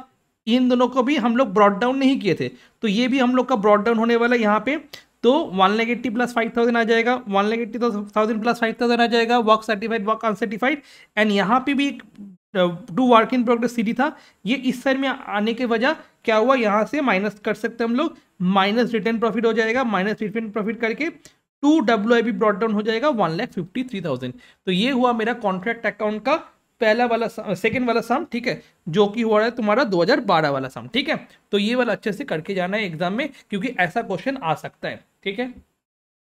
इन दोनों को भी हम लोग ब्रॉट डाउन नहीं किए थे, तो ये भी हम लोग का ब्रॉट डाउन होने वाला है यहाँ पे। तो 1,80,000 प्लस 5,000 आ जाएगा, 1,80,000 प्लस 5,000 आ जाएगा, work certified work uncertified. And यहाँ पे भी to work in progress CD था, ये इस साइड में आने के वजह क्या हुआ, यहाँ से माइनस कर सकते हैं हम लोग, माइनस रिटर्न प्रॉफिट हो जाएगा, माइनस रिटर्न प्रॉफिट करके 2 WIP ब्रॉट डाउन हो जाएगा 1,53,000। तो ये हुआ मेरा कॉन्ट्रैक्ट अकाउंट का पहला वाला सेकंड वाला सम। ठीक है, जो कि हुआ है तुम्हारा 2012 वाला सम। ठीक है, तो ये वाला अच्छे से करके जाना है एग्जाम में, क्योंकि ऐसा क्वेश्चन आ सकता है। ठीक है।